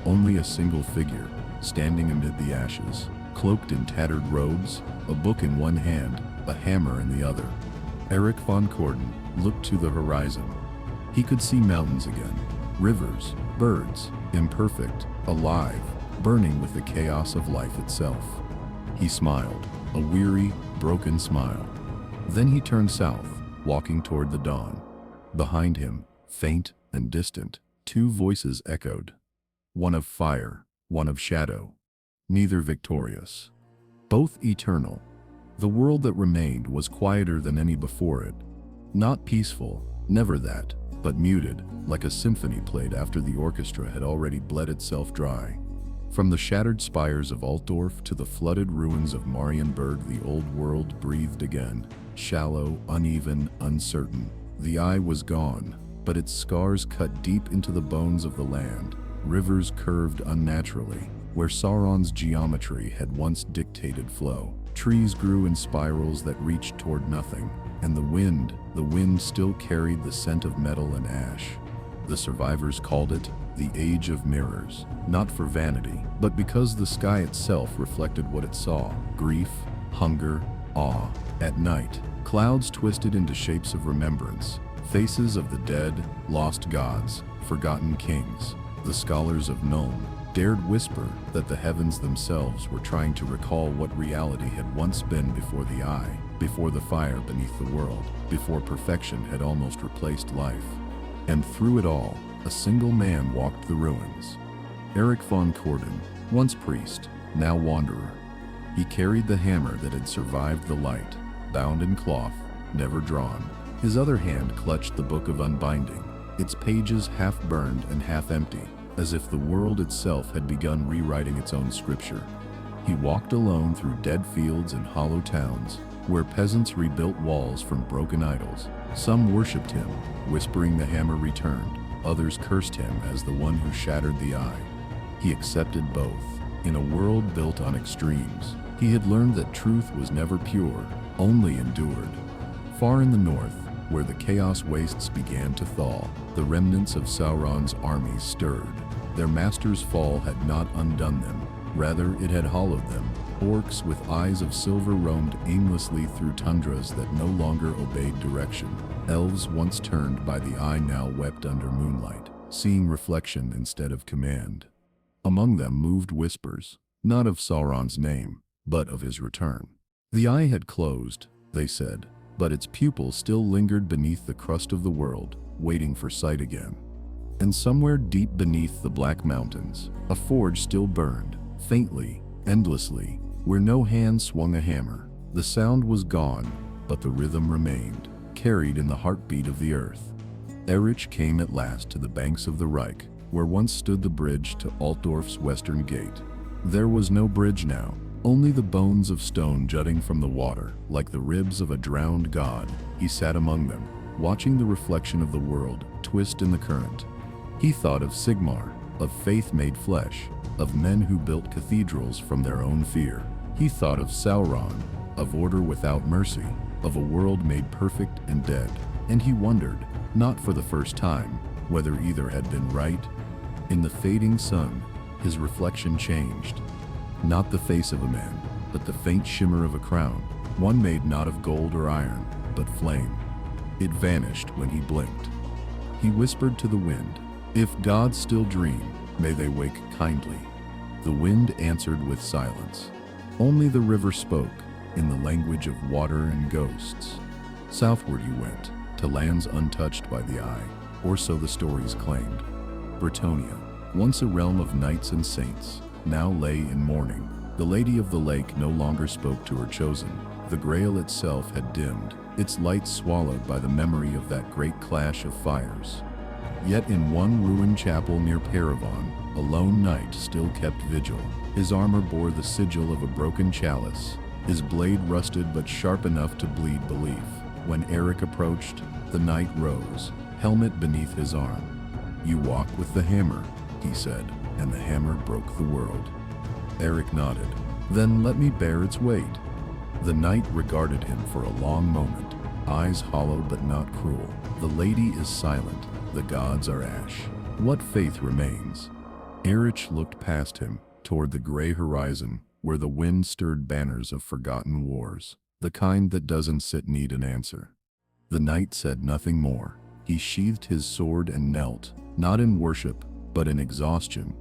Only a single figure, standing amid the ashes, cloaked in tattered robes, a book in one hand, a hammer in the other. Eric von Corden looked to the horizon. He could see mountains again, rivers, birds, imperfect, alive, burning with the chaos of life itself. He smiled, a weary, broken smile. Then he turned south, walking toward the dawn. Behind him, faint and distant, two voices echoed. One of fire, one of shadow. Neither victorious. Both eternal. The world that remained was quieter than any before it. Not peaceful, never that, but muted, like a symphony played after the orchestra had already bled itself dry. From the shattered spires of Altdorf to the flooded ruins of Marienburg, the old world breathed again. Shallow, uneven, uncertain. The eye was gone, but its scars cut deep into the bones of the land. Rivers curved unnaturally, where Sauron's geometry had once dictated flow. Trees grew in spirals that reached toward nothing, and the wind still carried the scent of metal and ash. The survivors called it the Age of Mirrors, not for vanity, but because the sky itself reflected what it saw: grief, hunger, awe. At night, clouds twisted into shapes of remembrance, faces of the dead, lost gods, forgotten kings. The scholars of Nuln dared whisper that the heavens themselves were trying to recall what reality had once been before the eye, before the fire beneath the world, before perfection had almost replaced life. And through it all, a single man walked the ruins. Eric von Corden, once priest, now wanderer. He carried the hammer that had survived the light, bound in cloth, never drawn. His other hand clutched the Book of Unbinding, its pages half burned and half empty, as if the world itself had begun rewriting its own scripture. He walked alone through dead fields and hollow towns, where peasants rebuilt walls from broken idols. Some worshipped him, whispering the hammer returned. Others cursed him as the one who shattered the eye. He accepted both. In a world built on extremes, he had learned that truth was never pure, only endured. Far in the north, where the chaos wastes began to thaw, the remnants of Sauron's armies stirred. Their master's fall had not undone them, rather it had hollowed them. Orks with eyes of silver roamed aimlessly through tundras that no longer obeyed direction. Elves once turned by the eye now wept under moonlight, seeing reflection instead of command. Among them moved whispers, not of Sauron's name, but of his return. The eye had closed, they said, but its pupil still lingered beneath the crust of the world, waiting for sight again. And somewhere deep beneath the black mountains, a forge still burned, faintly, endlessly, where no hand swung a hammer. The sound was gone, but the rhythm remained, carried in the heartbeat of the earth. Erich came at last to the banks of the Reich, where once stood the bridge to Altdorf's western gate. There was no bridge now, only the bones of stone jutting from the water, like the ribs of a drowned god. He sat among them, watching the reflection of the world twist in the current. He thought of Sigmar, of faith made flesh, of men who built cathedrals from their own fear. He thought of Sauron, of order without mercy, of a world made perfect and dead. And he wondered, not for the first time, whether either had been right. In the fading sun, his reflection changed. Not the face of a man, but the faint shimmer of a crown, one made not of gold or iron, but flame. It vanished when he blinked. He whispered to the wind, "If gods still dream, may they wake kindly." The wind answered with silence. Only the river spoke, in the language of water and ghosts. Southward he went, to lands untouched by the eye, or so the stories claimed. Bretonia, once a realm of knights and saints, now lay in mourning. The Lady of the Lake no longer spoke to her chosen. The Grail itself had dimmed, its light swallowed by the memory of that great clash of fires. Yet in one ruined chapel near Paravon, A lone knight still kept vigil. His armor bore the sigil of a broken chalice. His blade rusted but sharp enough to bleed belief. When Eric approached, the knight rose, helmet beneath his arm. "You walk with the hammer," he said, "and the hammer broke the world." Eric nodded. "Then let me bear its weight." The knight regarded him for a long moment, eyes hollow but not cruel. "The lady is silent, the gods are ash. What faith remains?" Eric looked past him, toward the gray horizon, where the wind stirred banners of forgotten wars, the kind that doesn't sit need an answer. The knight said nothing more. He sheathed his sword and knelt, not in worship, but in exhaustion.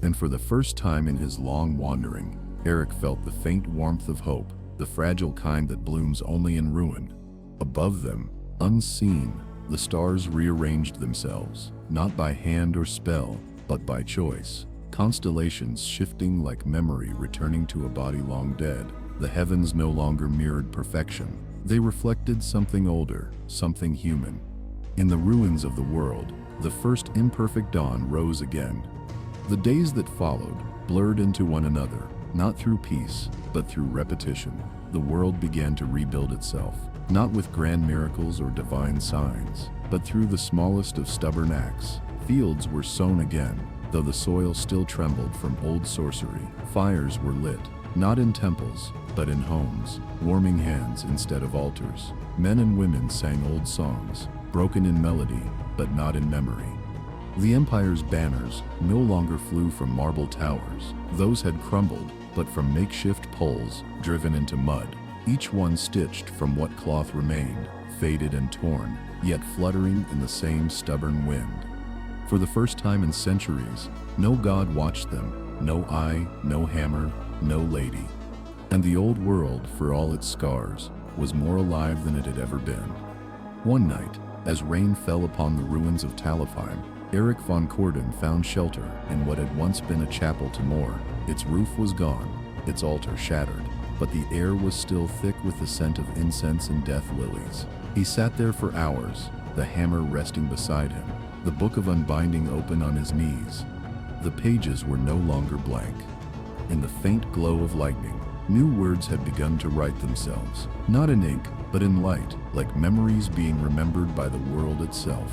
And for the first time in his long wandering, Eric felt the faint warmth of hope, the fragile kind that blooms only in ruin. Above them, unseen, the stars rearranged themselves, not by hand or spell, but by choice. Constellations shifting like memory returning to a body long dead. The heavens no longer mirrored perfection. They reflected something older, something human. In the ruins of the world, the first imperfect dawn rose again. The days that followed blurred into one another, not through peace, but through repetition. The world began to rebuild itself, not with grand miracles or divine signs, but through the smallest of stubborn acts. Fields were sown again, though the soil still trembled from old sorcery. Fires were lit, not in temples, but in homes, warming hands instead of altars. Men and women sang old songs, broken in melody, but not in memory. The empire's banners no longer flew from marble towers. Those had crumbled, but from makeshift poles driven into mud, each one stitched from what cloth remained, faded and torn, yet fluttering in the same stubborn wind. For the first time in centuries, no god watched them, no eye, no hammer, no lady. And the old world, for all its scars, was more alive than it had ever been. One night, as rain fell upon the ruins of Talifheim, Eric von Corden found shelter in what had once been a chapel to Mor. Its roof was gone, its altar shattered, but the air was still thick with the scent of incense and death lilies. He sat there for hours, the hammer resting beside him, the book of unbinding open on his knees. The pages were no longer blank. In the faint glow of lightning, new words had begun to write themselves, not in ink, but in light, like memories being remembered by the world itself.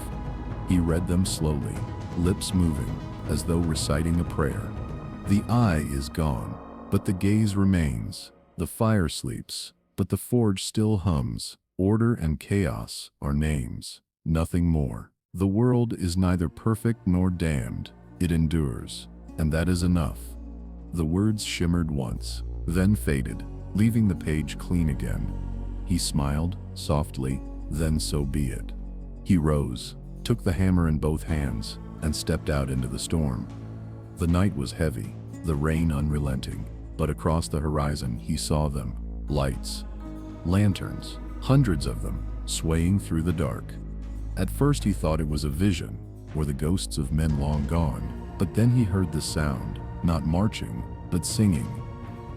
He read them slowly, lips moving, as though reciting a prayer. The eye is gone, but the gaze remains. The fire sleeps, but the forge still hums. Order and chaos are names, nothing more. The world is neither perfect nor damned. It endures, and that is enough. The words shimmered once, then faded, leaving the page clean again. He smiled, softly, then so be it. He rose, took the hammer in both hands, and stepped out into the storm. The night was heavy, the rain unrelenting, but across the horizon he saw them, lights, lanterns, hundreds of them, swaying through the dark. At first he thought it was a vision, or the ghosts of men long gone, but then he heard the sound, not marching, but singing.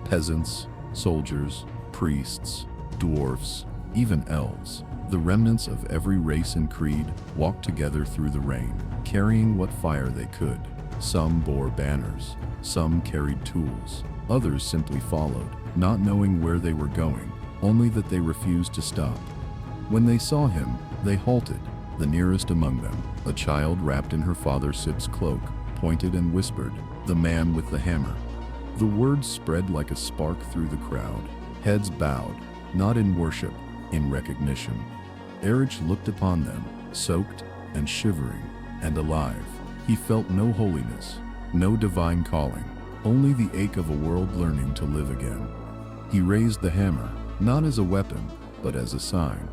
Peasants, soldiers, priests, dwarfs, even elves, the remnants of every race and creed, walked together through the rain, carrying what fire they could. Some bore banners, some carried tools, others simply followed, not knowing where they were going, only that they refused to stop. When they saw him, they halted. The nearest among them, a child wrapped in her father Sip's cloak, pointed and whispered, "The man with the hammer." The words spread like a spark through the crowd. Heads bowed, not in worship, in recognition. Eric looked upon them, soaked and shivering and alive. He felt no holiness, no divine calling, only the ache of a world learning to live again. He raised the hammer, not as a weapon, but as a sign.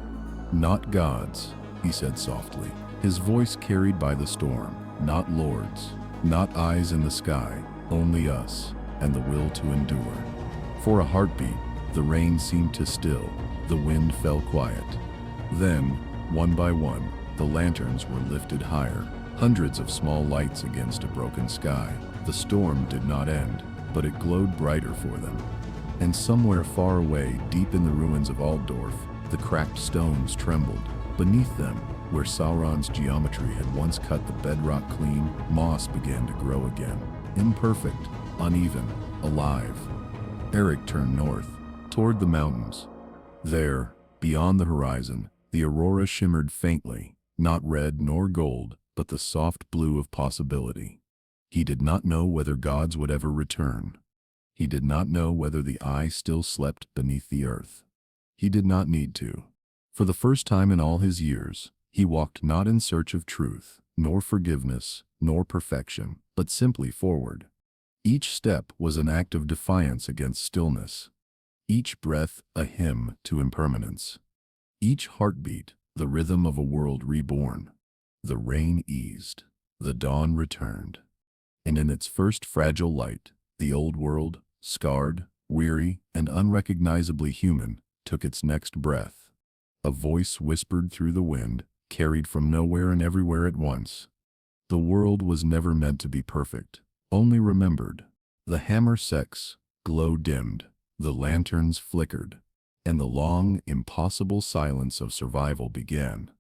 "Not gods," he said softly, his voice carried by the storm. "Not lords, not eyes in the sky, only us, and the will to endure." For a heartbeat, the rain seemed to still, the wind fell quiet. Then, one by one, the lanterns were lifted higher, hundreds of small lights against a broken sky. The storm did not end, but it glowed brighter for them. And somewhere far away, deep in the ruins of Altdorf, the cracked stones trembled. Beneath them, Where Sauron's geometry had once cut the bedrock clean, moss began to grow again. Imperfect, uneven, alive. Eric turned north, toward the mountains. There, beyond the horizon, the aurora shimmered faintly, not red nor gold, but the soft blue of possibility. He did not know whether gods would ever return. He did not know whether the Eye still slept beneath the earth. He did not need to. For the first time in all his years, he walked not in search of truth, nor forgiveness, nor perfection, but simply forward. Each step was an act of defiance against stillness. Each breath a hymn to impermanence. Each heartbeat the rhythm of a world reborn. The rain eased. The dawn returned. And in its first fragile light, the old world, scarred, weary, and unrecognizably human, took its next breath. A voice whispered through the wind, carried from nowhere and everywhere at once. The world was never meant to be perfect, only remembered. The hammer sex glow dimmed, the lanterns flickered, and the long, impossible silence of survival began.